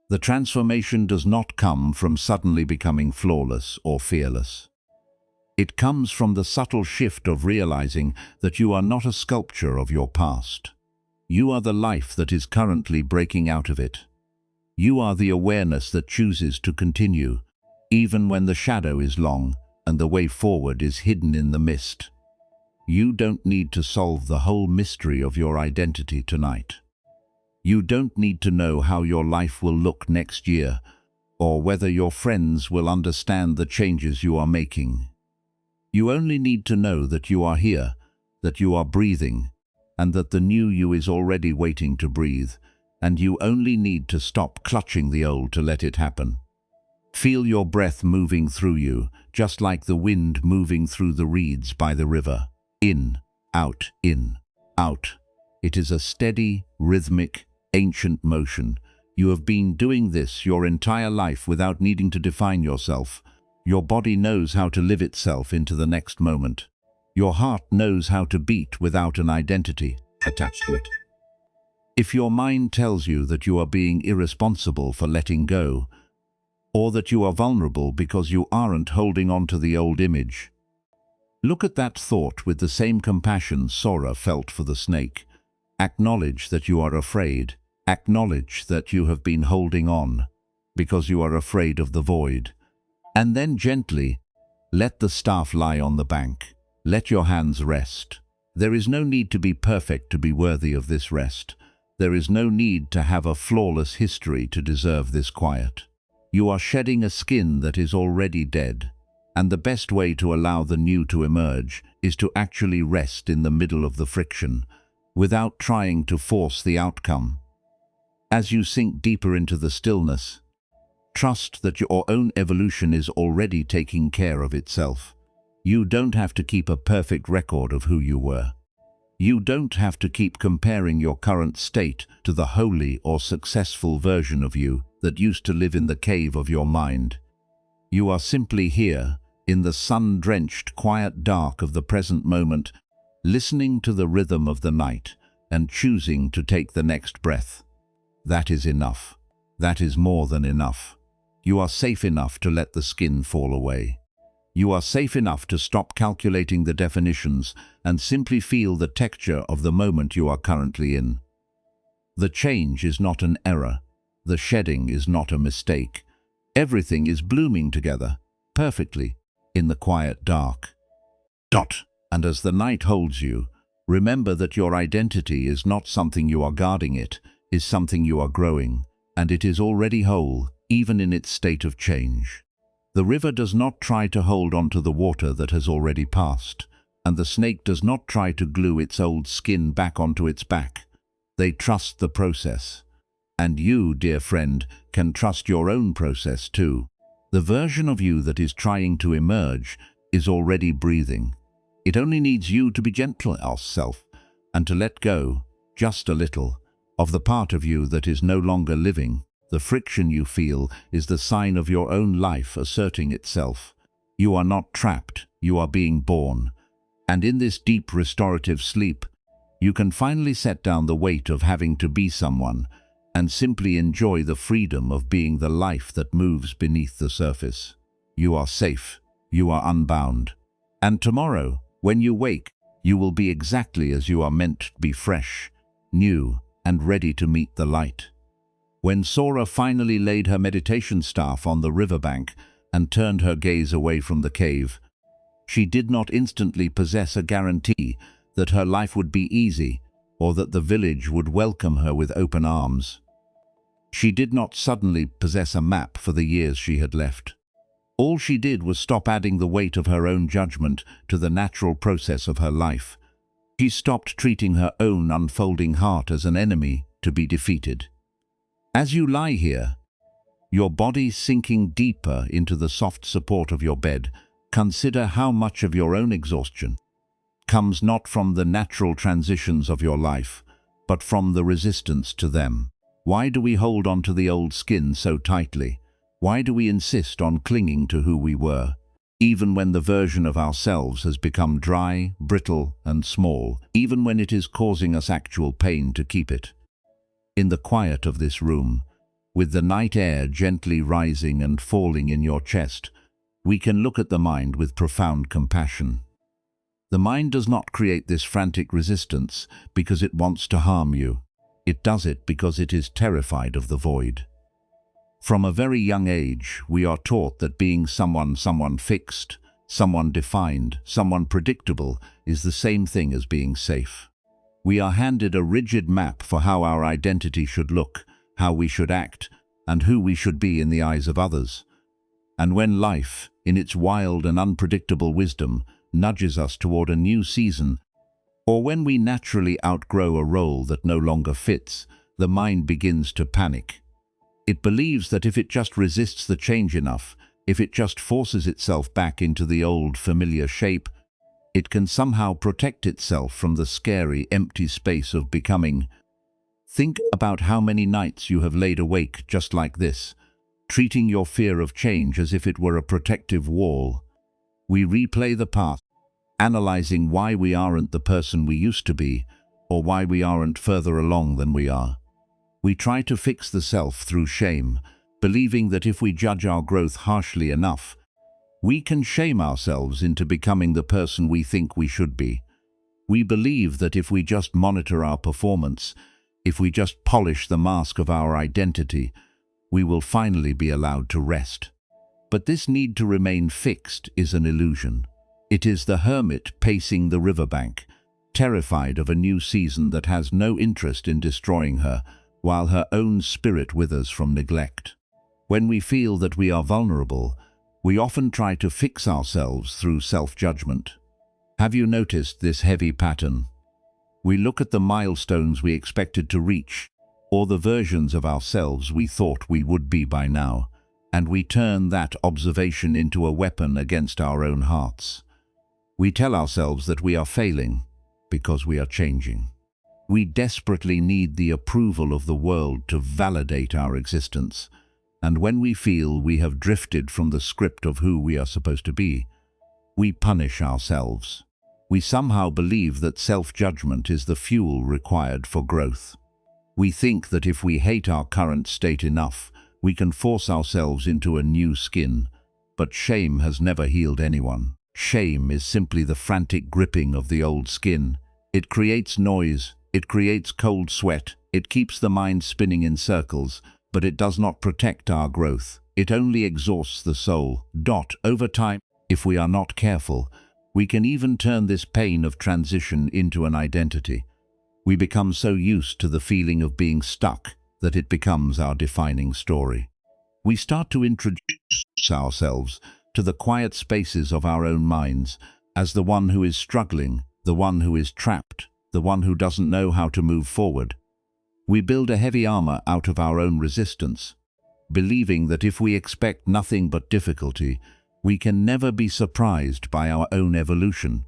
Speaker 1: The transformation does not come from suddenly becoming flawless or fearless. It comes from the subtle shift of realizing that you are not a sculpture of your past. You are the life that is currently breaking out of it. You are the awareness that chooses to continue, even when the shadow is long and the way forward is hidden in the mist. You don't need to solve the whole mystery of your identity tonight. You don't need to know how your life will look next year, or whether your friends will understand the changes you are making. You only need to know that you are here, that you are breathing, and that the new you is already waiting to breathe, and you only need to stop clutching the old to let it happen. Feel your breath moving through you, just like the wind moving through the reeds by the river. In, out, in, out. It is a steady, rhythmic, ancient motion. You have been doing this your entire life without needing to define yourself. Your body knows how to live itself into the next moment. Your heart knows how to beat without an identity attached to it. If your mind tells you that you are being irresponsible for letting go, or that you are vulnerable because you aren't holding on to the old image, look at that thought with the same compassion Sora felt for the snake. Acknowledge that you are afraid. Acknowledge that you have been holding on because you are afraid of the void. And then gently let the staff lie on the bank. Let your hands rest. There is no need to be perfect to be worthy of this rest. There is no need to have a flawless history to deserve this quiet. You are shedding a skin that is already dead, and the best way to allow the new to emerge is to actually rest in the middle of the friction, without trying to force the outcome. As you sink deeper into the stillness, trust that your own evolution is already taking care of itself. You don't have to keep a perfect record of who you were. You don't have to keep comparing your current state to the holy or successful version of you that used to live in the cave of your mind. You are simply here, in the sun-drenched, quiet dark of the present moment, listening to the rhythm of the night and choosing to take the next breath. That is enough. That is more than enough. You are safe enough to let the skin fall away. You are safe enough to stop calculating the definitions and simply feel the texture of the moment you are currently in. The change is not an error. The shedding is not a mistake. Everything is blooming together, perfectly, in the quiet dark. And as the night holds you, remember that your identity is not something you are guarding, it is something you are growing, and it is already whole, even in its state of change. The river does not try to hold onto the water that has already passed, and the snake does not try to glue its old skin back onto its back. They trust the process. And you, dear friend, can trust your own process too. The version of you that is trying to emerge is already breathing. It only needs you to be gentle yourself and to let go, just a little, of the part of you that is no longer living. The friction you feel is the sign of your own life asserting itself. You are not trapped, you are being born. And in this deep restorative sleep, you can finally set down the weight of having to be someone and simply enjoy the freedom of being the life that moves beneath the surface. You are safe, you are unbound. And tomorrow, when you wake, you will be exactly as you are meant to be, fresh, new, and ready to meet the light. When Sora finally laid her meditation staff on the riverbank and turned her gaze away from the cave, she did not instantly possess a guarantee that her life would be easy or that the village would welcome her with open arms. She did not suddenly possess a map for the years she had left. All she did was stop adding the weight of her own judgment to the natural process of her life. She stopped treating her own unfolding heart as an enemy to be defeated. As you lie here, your body sinking deeper into the soft support of your bed, consider how much of your own exhaustion comes not from the natural transitions of your life, but from the resistance to them. Why do we hold on to the old skin so tightly? Why do we insist on clinging to who we were, even when the version of ourselves has become dry, brittle, and small, even when it is causing us actual pain to keep it? In the quiet of this room, with the night air gently rising and falling in your chest, we can look at the mind with profound compassion. The mind does not create this frantic resistance because it wants to harm you. It does it because it is terrified of the void. From a very young age, we are taught that being someone fixed, someone defined, someone predictable is the same thing as being safe. We are handed a rigid map for how our identity should look, how we should act, and who we should be in the eyes of others. And when life, in its wild and unpredictable wisdom, nudges us toward a new season, or when we naturally outgrow a role that no longer fits, the mind begins to panic. It believes that if it just resists the change enough, if it just forces itself back into the old familiar shape, it can somehow protect itself from the scary, empty space of becoming. Think about how many nights you have laid awake just like this, treating your fear of change as if it were a protective wall. We replay the past, analyzing why we aren't the person we used to be, or why we aren't further along than we are. We try to fix the self through shame, believing that if we judge our growth harshly enough, we can shame ourselves into becoming the person we think we should be. We believe that if we just monitor our performance, if we just polish the mask of our identity, we will finally be allowed to rest. But this need to remain fixed is an illusion. It is the hermit pacing the riverbank, terrified of a new season that has no interest in destroying her, while her own spirit withers from neglect. When we feel that we are vulnerable, we often try to fix ourselves through self-judgment. Have you noticed this heavy pattern? We look at the milestones we expected to reach, or the versions of ourselves we thought we would be by now, and we turn that observation into a weapon against our own hearts. We tell ourselves that we are failing because we are changing. We desperately need the approval of the world to validate our existence, and when we feel we have drifted from the script of who we are supposed to be, we punish ourselves. We somehow believe that self-judgment is the fuel required for growth. We think that if we hate our current state enough, we can force ourselves into a new skin, but shame has never healed anyone. Shame is simply the frantic gripping of the old skin. It creates noise, it creates cold sweat, it keeps the mind spinning in circles, but it does not protect our growth. It only exhausts the soul. Over time, if we are not careful, we can even turn this pain of transition into an identity. We become so used to the feeling of being stuck that it becomes our defining story. We start to introduce ourselves to the quiet spaces of our own minds as the one who is struggling, the one who is trapped, the one who doesn't know how to move forward. We build a heavy armor out of our own resistance, believing that if we expect nothing but difficulty, we can never be surprised by our own evolution.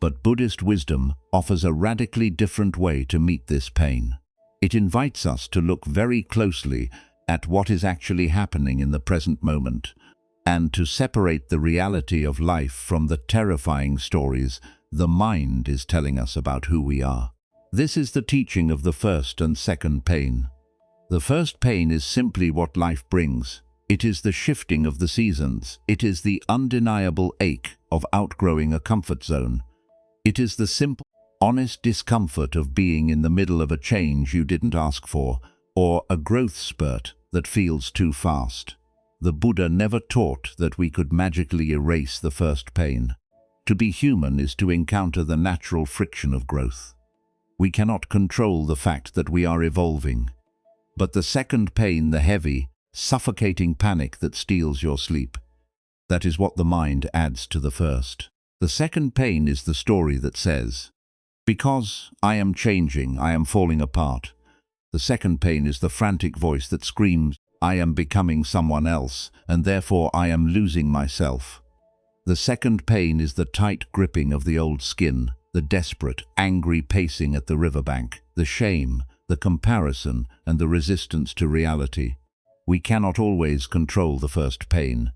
Speaker 1: But Buddhist wisdom offers a radically different way to meet this pain. It invites us to look very closely at what is actually happening in the present moment, and to separate the reality of life from the terrifying stories the mind is telling us about who we are. This is the teaching of the first and second pain. The first pain is simply what life brings. It is the shifting of the seasons. It is the undeniable ache of outgrowing a comfort zone. It is the simple, honest discomfort of being in the middle of a change you didn't ask for, or a growth spurt that feels too fast. The Buddha never taught that we could magically erase the first pain. To be human is to encounter the natural friction of growth. We cannot control the fact that we are evolving. But the second pain, the heavy, suffocating panic that steals your sleep, that is what the mind adds to the first. The second pain is the story that says, "Because I am changing, I am falling apart." The second pain is the frantic voice that screams, "I am becoming someone else, and therefore I am losing myself." The second pain is the tight gripping of the old skin, the desperate, angry pacing at the riverbank, the shame, the comparison, and the resistance to reality. We cannot always control the first pain.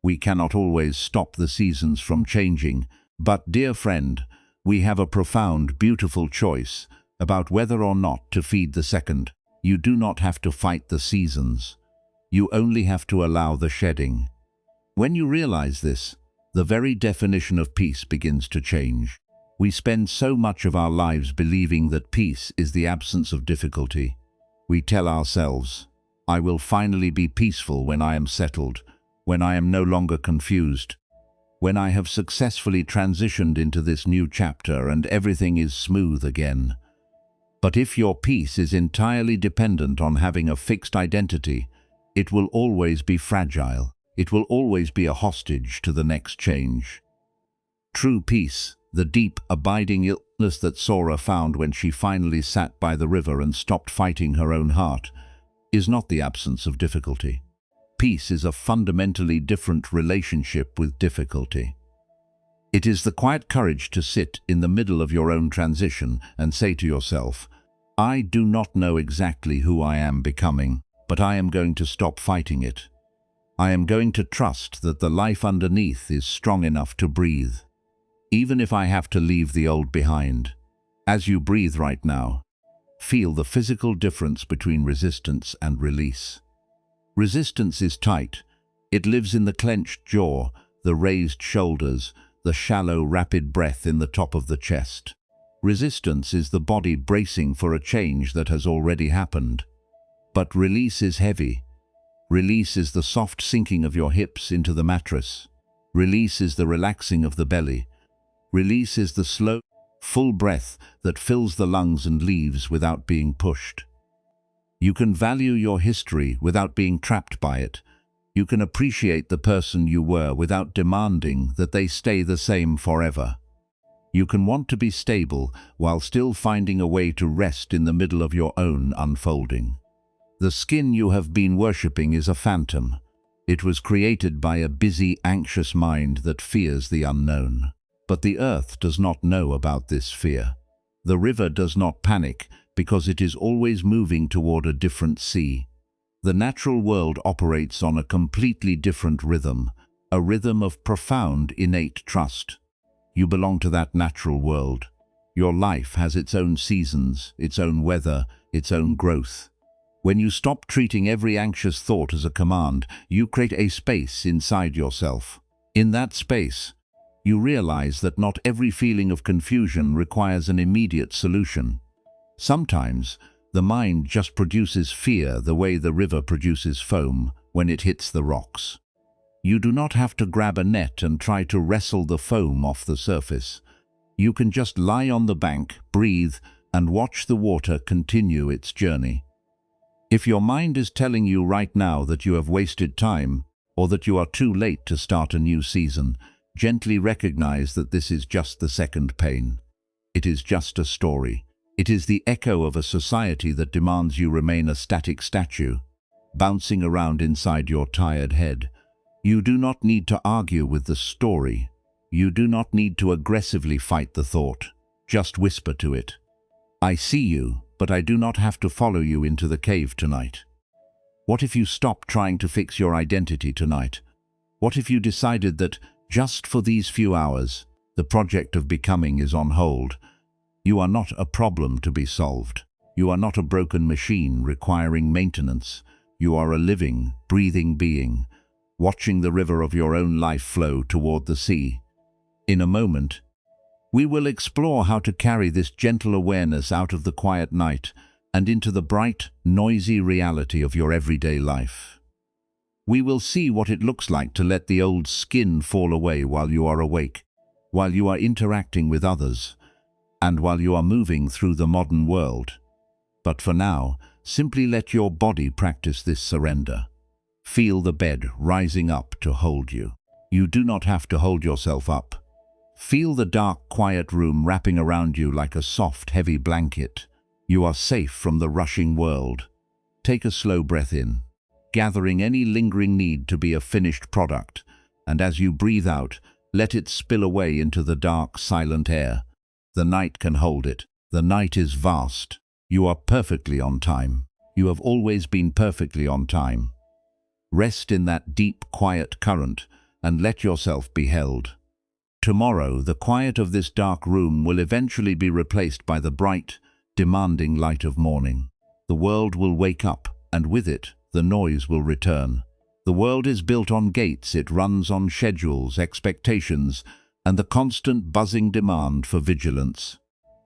Speaker 1: We cannot always stop the seasons from changing. But, dear friend, we have a profound, beautiful choice about whether or not to feed the second. You do not have to fight the seasons. You only have to allow the shedding. When you realize this, the very definition of peace begins to change. We spend so much of our lives believing that peace is the absence of difficulty. We tell ourselves, "I will finally be peaceful when I am settled, when I am no longer confused, when I have successfully transitioned into this new chapter and everything is smooth again." But if your peace is entirely dependent on having a fixed identity, it will always be fragile. It will always be a hostage to the next change. True peace, the deep, abiding illness that Sora found when she finally sat by the river and stopped fighting her own heart, is not the absence of difficulty. Peace is a fundamentally different relationship with difficulty. It is the quiet courage to sit in the middle of your own transition and say to yourself, "I do not know exactly who I am becoming, but I am going to stop fighting it. I am going to trust that the life underneath is strong enough to breathe, even if I have to leave the old behind." As you breathe right now, feel the physical difference between resistance and release. Resistance is tight. It lives in the clenched jaw, the raised shoulders, the shallow, rapid breath in the top of the chest. Resistance is the body bracing for a change that has already happened. But release is heavy. Release is the soft sinking of your hips into the mattress. Release is the relaxing of the belly. Release is the slow, full breath that fills the lungs and leaves without being pushed. You can value your history without being trapped by it. You can appreciate the person you were without demanding that they stay the same forever. You can want to be stable while still finding a way to rest in the middle of your own unfolding. The skin you have been worshipping is a phantom. It was created by a busy, anxious mind that fears the unknown. But the earth does not know about this fear. The river does not panic because it is always moving toward a different sea. The natural world operates on a completely different rhythm, a rhythm of profound, innate trust. You belong to that natural world. Your life has its own seasons, its own weather, its own growth. When you stop treating every anxious thought as a command, you create a space inside yourself. In that space, you realize that not every feeling of confusion requires an immediate solution. Sometimes, the mind just produces fear the way the river produces foam when it hits the rocks. You do not have to grab a net and try to wrestle the foam off the surface. You can just lie on the bank, breathe, and watch the water continue its journey. If your mind is telling you right now that you have wasted time, or that you are too late to start a new season, gently recognize that this is just the second pain. It is just a story. It is the echo of a society that demands you remain a static statue, bouncing around inside your tired head. You do not need to argue with the story. You do not need to aggressively fight the thought. Just whisper to it, "I see you, but I do not have to follow you into the cave tonight." What if you stop trying to fix your identity tonight? What if you decided that, just for these few hours, the project of becoming is on hold? You are not a problem to be solved. You are not a broken machine requiring maintenance. You are a living, breathing being, watching the river of your own life flow toward the sea. In a moment, we will explore how to carry this gentle awareness out of the quiet night and into the bright, noisy reality of your everyday life. We will see what it looks like to let the old skin fall away while you are awake, while you are interacting with others, and while you are moving through the modern world. But for now, simply let your body practice this surrender. Feel the bed rising up to hold you. You do not have to hold yourself up. Feel the dark, quiet room wrapping around you like a soft, heavy blanket. You are safe from the rushing world. Take a slow breath in, gathering any lingering need to be a finished product, and as you breathe out, let it spill away into the dark, silent air. The night can hold it. The night is vast. You are perfectly on time. You have always been perfectly on time. Rest in that deep, quiet current and let yourself be held. Tomorrow, the quiet of this dark room will eventually be replaced by the bright, demanding light of morning. The world will wake up, and with it, the noise will return. The world is built on gates. It runs on schedules, expectations, and the constant buzzing demand for vigilance.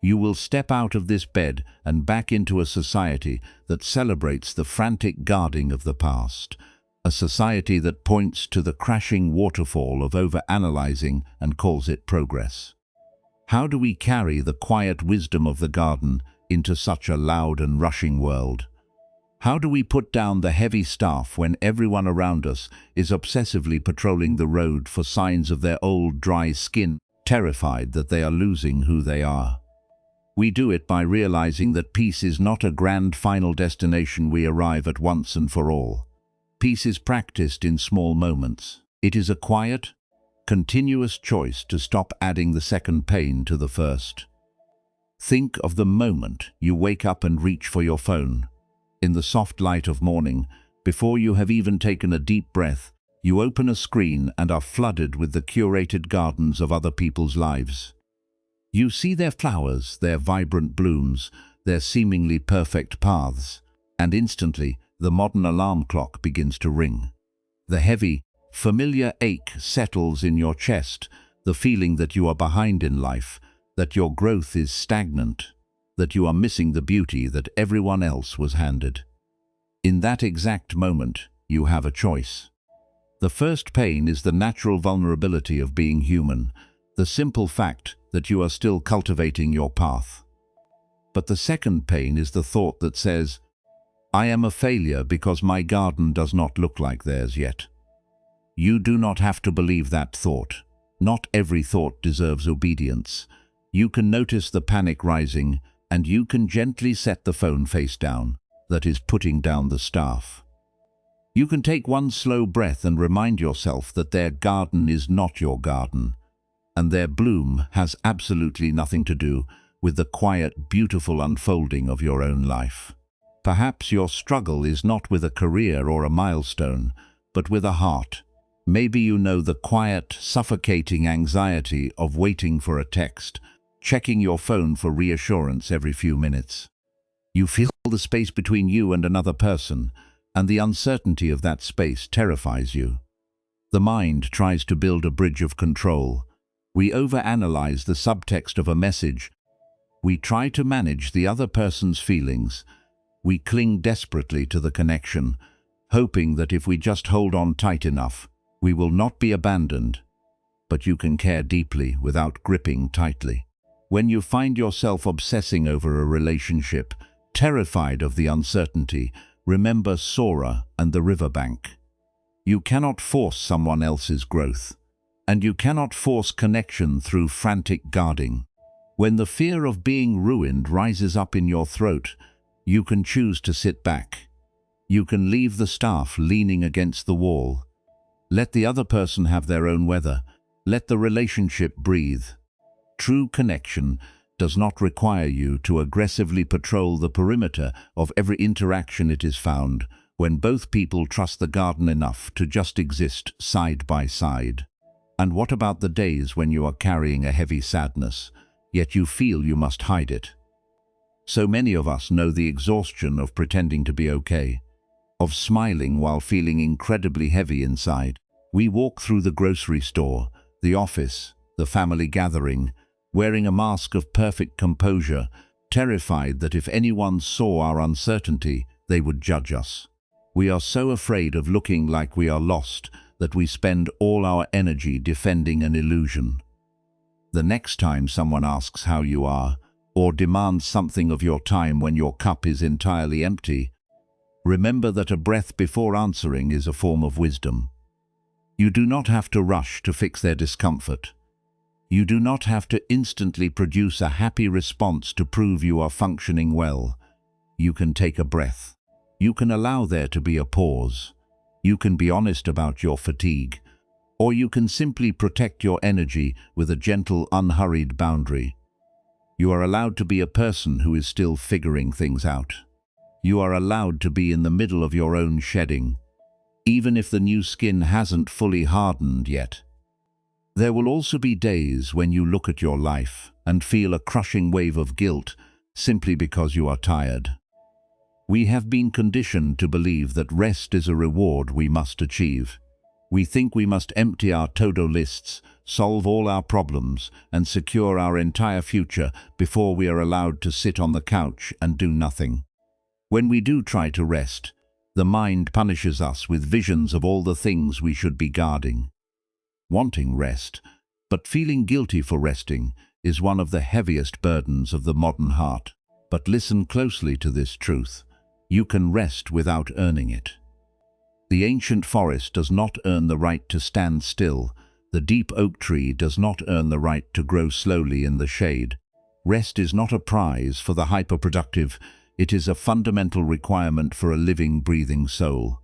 Speaker 1: You will step out of this bed and back into a society that celebrates the frantic guarding of the past, a society that points to the crashing waterfall of overanalyzing and calls it progress. How do we carry the quiet wisdom of the garden into such a loud and rushing world? How do we put down the heavy staff when everyone around us is obsessively patrolling the road for signs of their old, dry skin, terrified that they are losing who they are? We do it by realizing that peace is not a grand final destination we arrive at once and for all. Peace is practiced in small moments. It is a quiet, continuous choice to stop adding the second pain to the first. Think of the moment you wake up and reach for your phone. In the soft light of morning, before you have even taken a deep breath, you open a screen and are flooded with the curated gardens of other people's lives. You see their flowers, their vibrant blooms, their seemingly perfect paths, and instantly the modern alarm clock begins to ring. The heavy, familiar ache settles in your chest, the feeling that you are behind in life, that your growth is stagnant, that you are missing the beauty that everyone else was handed. In that exact moment, you have a choice. The first pain is the natural vulnerability of being human, the simple fact that you are still cultivating your path. But the second pain is the thought that says, "I am a failure because my garden does not look like theirs yet." You do not have to believe that thought. Not every thought deserves obedience. You can notice the panic rising, and you can gently set the phone face down, that is putting down the staff. You can take one slow breath and remind yourself that their garden is not your garden, and their bloom has absolutely nothing to do with the quiet, beautiful unfolding of your own life. Perhaps your struggle is not with a career or a milestone, but with a heart. Maybe you know the quiet, suffocating anxiety of waiting for a text, checking your phone for reassurance every few minutes. You feel the space between you and another person, and the uncertainty of that space terrifies you. The mind tries to build a bridge of control. We overanalyze the subtext of a message. We try to manage the other person's feelings. We cling desperately to the connection, hoping that if we just hold on tight enough, we will not be abandoned. But you can care deeply without gripping tightly. When you find yourself obsessing over a relationship, terrified of the uncertainty, remember Sora and the riverbank. You cannot force someone else's growth, and you cannot force connection through frantic guarding. When the fear of being ruined rises up in your throat, you can choose to sit back. You can leave the staff leaning against the wall. Let the other person have their own weather. Let the relationship breathe. True connection does not require you to aggressively patrol the perimeter of every interaction. It is found when both people trust the garden enough to just exist side by side. And what about the days when you are carrying a heavy sadness, yet you feel you must hide it? So many of us know the exhaustion of pretending to be okay, of smiling while feeling incredibly heavy inside. We walk through the grocery store, the office, the family gathering, wearing a mask of perfect composure, terrified that if anyone saw our uncertainty, they would judge us. We are so afraid of looking like we are lost that we spend all our energy defending an illusion. The next time someone asks how you are, or demands something of your time when your cup is entirely empty, remember that a breath before answering is a form of wisdom. You do not have to rush to fix their discomfort. You do not have to instantly produce a happy response to prove you are functioning well. You can take a breath. You can allow there to be a pause. You can be honest about your fatigue, or you can simply protect your energy with a gentle, unhurried boundary. You are allowed to be a person who is still figuring things out. You are allowed to be in the middle of your own shedding, even if the new skin hasn't fully hardened yet. There will also be days when you look at your life and feel a crushing wave of guilt simply because you are tired. We have been conditioned to believe that rest is a reward we must achieve. We think we must empty our to-do lists, solve all our problems, and secure our entire future before we are allowed to sit on the couch and do nothing. When we do try to rest, the mind punishes us with visions of all the things we should be guarding. Wanting rest, but feeling guilty for resting, is one of the heaviest burdens of the modern heart. But listen closely to this truth. You can rest without earning it. The ancient forest does not earn the right to stand still. The deep oak tree does not earn the right to grow slowly in the shade. Rest is not a prize for the hyperproductive. It is a fundamental requirement for a living, breathing soul.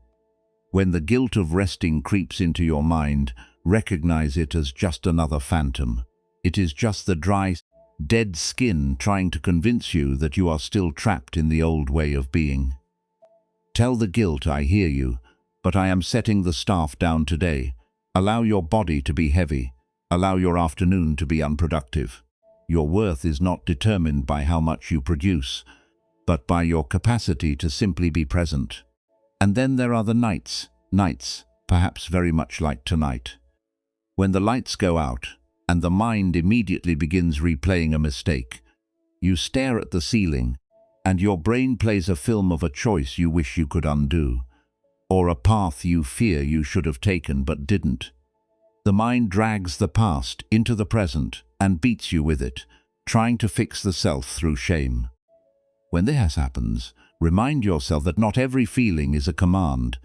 Speaker 1: When the guilt of resting creeps into your mind, recognize it as just another phantom. It is just the dry, dead skin trying to convince you that you are still trapped in the old way of being. Tell the guilt, I hear you, but I am setting the staff down today. Allow your body to be heavy. Allow your afternoon to be unproductive. Your worth is not determined by how much you produce, but by your capacity to simply be present. And then there are the nights, perhaps very much like tonight, when the lights go out and the mind immediately begins replaying a mistake. You stare at the ceiling, and your brain plays a film of a choice you wish you could undo, or a path you fear you should have taken but didn't. The mind drags the past into the present and beats you with it, trying to fix the self through shame. When this happens, remind yourself that not every feeling is a command.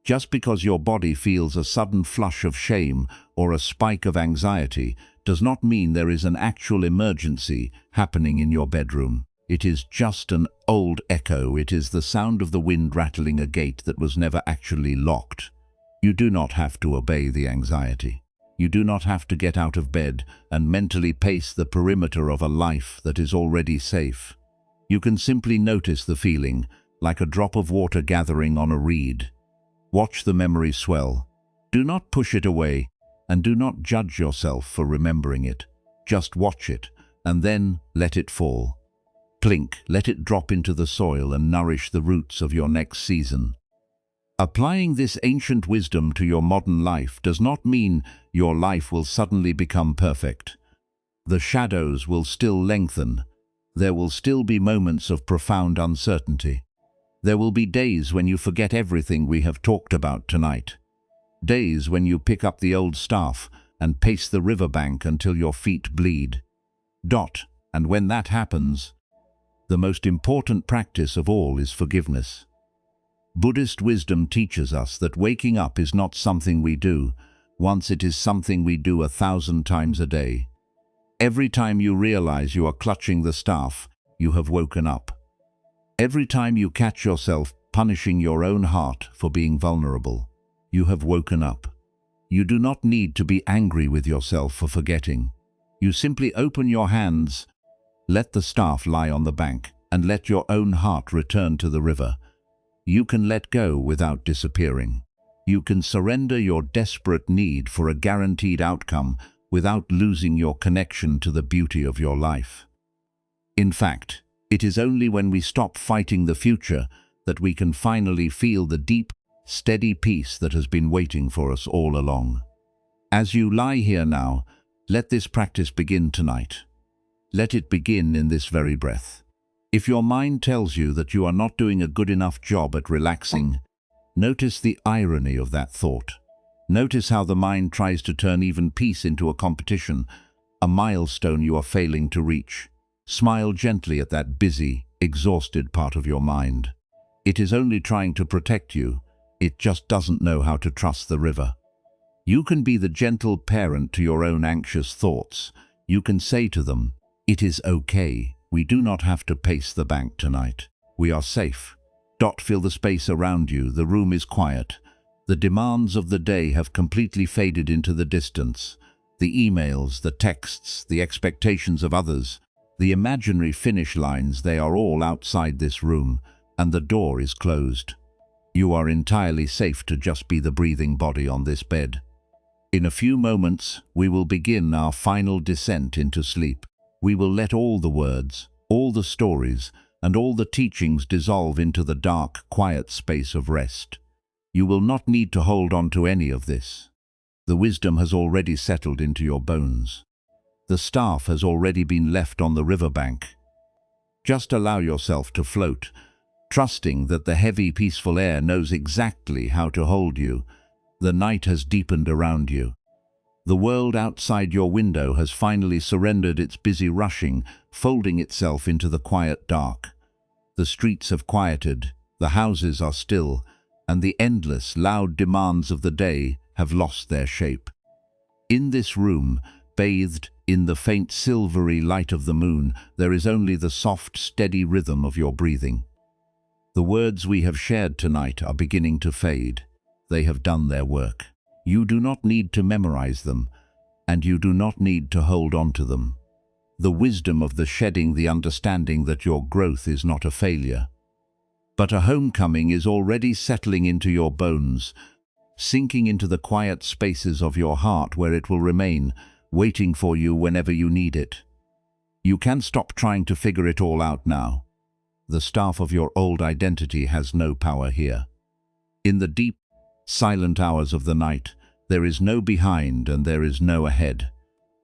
Speaker 1: Just because your body feels a sudden flush of shame or a spike of anxiety does not mean there is an actual emergency happening in your bedroom. It is just an old echo. It is the sound of the wind rattling a gate that was never actually locked. You do not have to obey the anxiety. You do not have to get out of bed and mentally pace the perimeter of a life that is already safe. You can simply notice the feeling, like a drop of water gathering on a reed. Watch the memory swell. Do not push it away, and do not judge yourself for remembering it. Just watch it, and then let it fall. Plink, let it drop into the soil and nourish the roots of your next season. Applying this ancient wisdom to your modern life does not mean your life will suddenly become perfect. The shadows will still lengthen. There will still be moments of profound uncertainty. There will be days when you forget everything we have talked about tonight. Days when you pick up the old staff and pace the riverbank until your feet bleed. And when that happens, the most important practice of all is forgiveness. Buddhist wisdom teaches us that waking up is not something we do once, it is something we do 1,000 times a day. Every time you realize you are clutching the staff, you have woken up. Every time you catch yourself punishing your own heart for being vulnerable, you have woken up. You do not need to be angry with yourself for forgetting. You simply open your hands, let the staff lie on the bank, and let your own heart return to the river. You can let go without disappearing. You can surrender your desperate need for a guaranteed outcome without losing your connection to the beauty of your life. In fact, it is only when we stop fighting the future that we can finally feel the deep, steady peace that has been waiting for us all along. As you lie here now, let this practice begin tonight. Let it begin in this very breath. If your mind tells you that you are not doing a good enough job at relaxing, notice the irony of that thought. Notice how the mind tries to turn even peace into a competition, a milestone you are failing to reach. Smile gently at that busy, exhausted part of your mind. It is only trying to protect you. It just doesn't know how to trust the river. You can be the gentle parent to your own anxious thoughts. You can say to them, "It is okay. We do not have to pace the bank tonight. We are safe." Feel the space around you. The room is quiet. The demands of the day have completely faded into the distance. The emails, the texts, the expectations of others, the imaginary finish lines, they are all outside this room, and the door is closed. You are entirely safe to just be the breathing body on this bed. In a few moments, we will begin our final descent into sleep. We will let all the words, all the stories, and all the teachings dissolve into the dark, quiet space of rest. You will not need to hold on to any of this. The wisdom has already settled into your bones. The staff has already been left on the riverbank. Just allow yourself to float, trusting that the heavy, peaceful air knows exactly how to hold you. The night has deepened around you. The world outside your window has finally surrendered its busy rushing, folding itself into the quiet dark. The streets have quieted, the houses are still, and the endless, loud demands of the day have lost their shape. In this room, bathed in the faint silvery light of the moon, there is only the soft, steady rhythm of your breathing. The words we have shared tonight are beginning to fade. They have done their work. You do not need to memorize them, and you do not need to hold on to them. The wisdom of the shedding, the understanding that your growth is not a failure, but a homecoming, is already settling into your bones, sinking into the quiet spaces of your heart where it will remain, waiting for you whenever you need it. You can stop trying to figure it all out now. The staff of your old identity has no power here. In the deep, silent hours of the night, there is no behind and there is no ahead.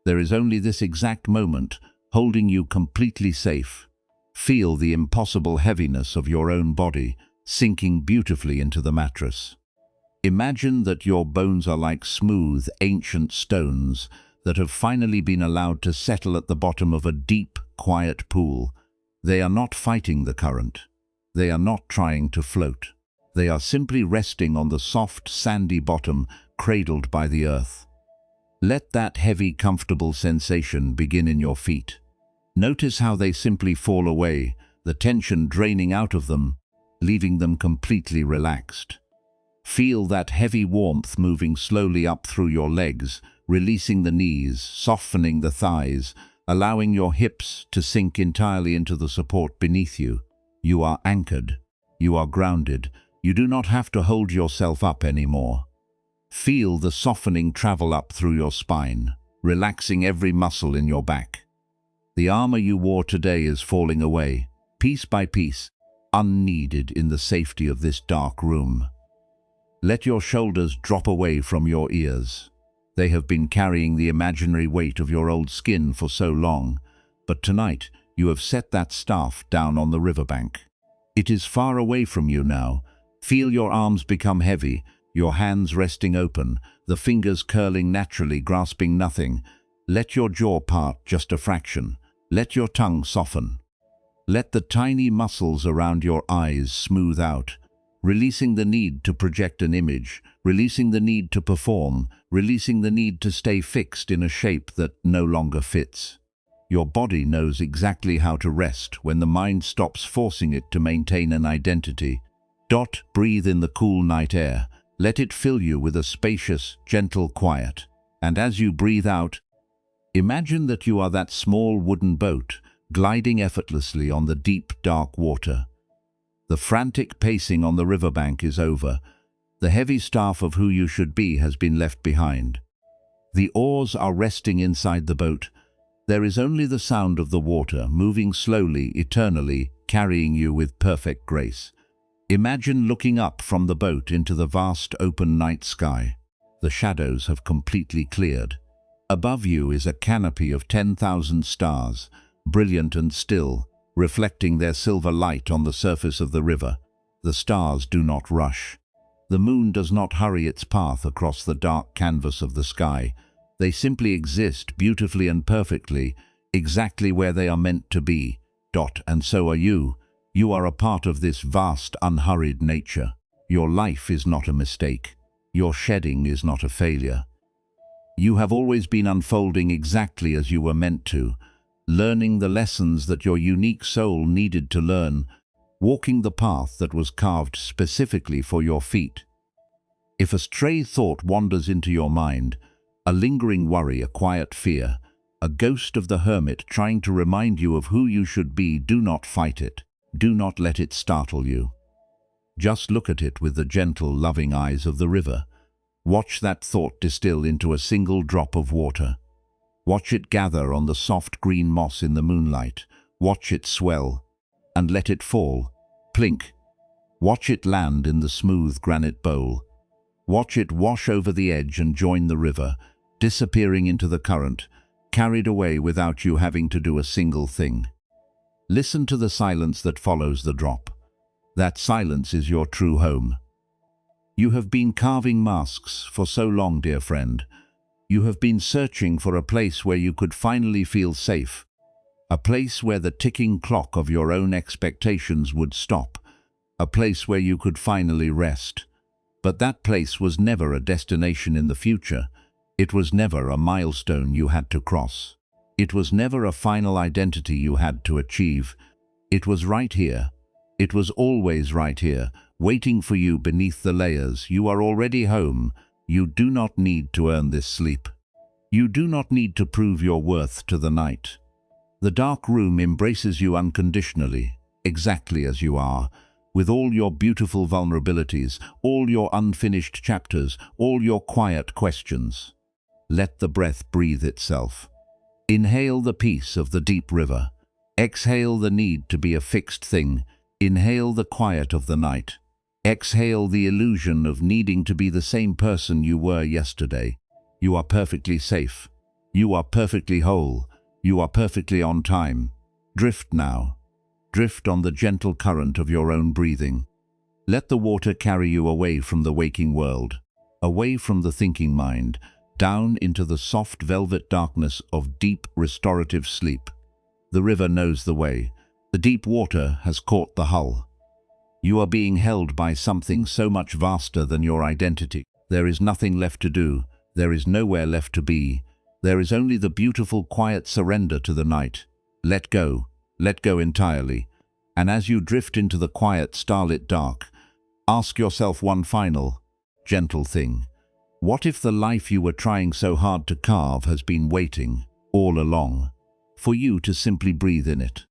Speaker 1: There is only this exact moment, holding you completely safe. Feel the impossible heaviness of your own body sinking beautifully into the mattress. Imagine that your bones are like smooth, ancient stones that have finally been allowed to settle at the bottom of a deep, quiet pool. They are not fighting the current. They are not trying to float. They are simply resting on the soft, sandy bottom, cradled by the earth. Let that heavy, comfortable sensation begin in your feet. Notice how they simply fall away, the tension draining out of them, leaving them completely relaxed. Feel that heavy warmth moving slowly up through your legs, releasing the knees, softening the thighs, allowing your hips to sink entirely into the support beneath you. You are anchored. You are grounded. You do not have to hold yourself up anymore. Feel the softening travel up through your spine, relaxing every muscle in your back. The armor you wore today is falling away, piece by piece, unneeded in the safety of this dark room. Let your shoulders drop away from your ears. They have been carrying the imaginary weight of your old skin for so long, but tonight you have set that staff down on the riverbank. It is far away from you now. Feel your arms become heavy, your hands resting open, the fingers curling naturally, grasping nothing. Let your jaw part just a fraction. Let your tongue soften. Let the tiny muscles around your eyes smooth out. releasing the need to project an image, releasing the need to perform, releasing the need to stay fixed in a shape that no longer fits. Your body knows exactly how to rest when the mind stops forcing it to maintain an identity. Breathe in the cool night air. Let it fill you with a spacious, gentle quiet. And as you breathe out, imagine that you are that small wooden boat gliding effortlessly on the deep, dark water. The frantic pacing on the riverbank is over. The heavy staff of who you should be has been left behind. The oars are resting inside the boat. There is only the sound of the water moving slowly, eternally, carrying you with perfect grace. Imagine looking up from the boat into the vast open night sky. The shadows have completely cleared. Above you is a canopy of 10,000 stars, brilliant and still, reflecting their silver light on the surface of the river. The stars do not rush. The moon does not hurry its path across the dark canvas of the sky. They simply exist beautifully and perfectly, exactly where they are meant to be. And so are you. You are a part of this vast, unhurried nature. Your life is not a mistake. Your shedding is not a failure. You have always been unfolding exactly as you were meant to, learning the lessons that your unique soul needed to learn, walking the path that was carved specifically for your feet. If a stray thought wanders into your mind, a lingering worry, a quiet fear, a ghost of the hermit trying to remind you of who you should be, do not fight it. Do not let it startle you. Just look at it with the gentle, loving eyes of the river. Watch that thought distill into a single drop of water. Watch it gather on the soft green moss in the moonlight. Watch it swell, and let it fall. Plink. Watch it land in the smooth granite bowl. Watch it wash over the edge and join the river, disappearing into the current, carried away without you having to do a single thing. Listen to the silence that follows the drop. That silence is your true home. You have been carving masks for so long, dear friend. You have been searching for a place where you could finally feel safe, a place where the ticking clock of your own expectations would stop, a place where you could finally rest. But that place was never a destination in the future. It was never a milestone you had to cross. It was never a final identity you had to achieve. It was right here. It was always right here, waiting for you beneath the layers. You are already home. You do not need to earn this sleep. You do not need to prove your worth to the night. The dark room embraces you unconditionally, exactly as you are, with all your beautiful vulnerabilities, all your unfinished chapters, all your quiet questions. Let the breath breathe itself. Inhale the peace of the deep river. Exhale the need to be a fixed thing. Inhale the quiet of the night. Exhale the illusion of needing to be the same person you were yesterday. You are perfectly safe. You are perfectly whole. You are perfectly on time. Drift now. Drift on the gentle current of your own breathing. Let the water carry you away from the waking world, away from the thinking mind, down into the soft velvet darkness of deep restorative sleep. The river knows the way. The deep water has caught the hull. You are being held by something so much vaster than your identity. There is nothing left to do. There is nowhere left to be. There is only the beautiful, quiet surrender to the night. Let go. Let go entirely. And as you drift into the quiet, starlit dark, ask yourself one final, gentle thing. What if the life you were trying so hard to carve has been waiting, all along, for you to simply breathe in it?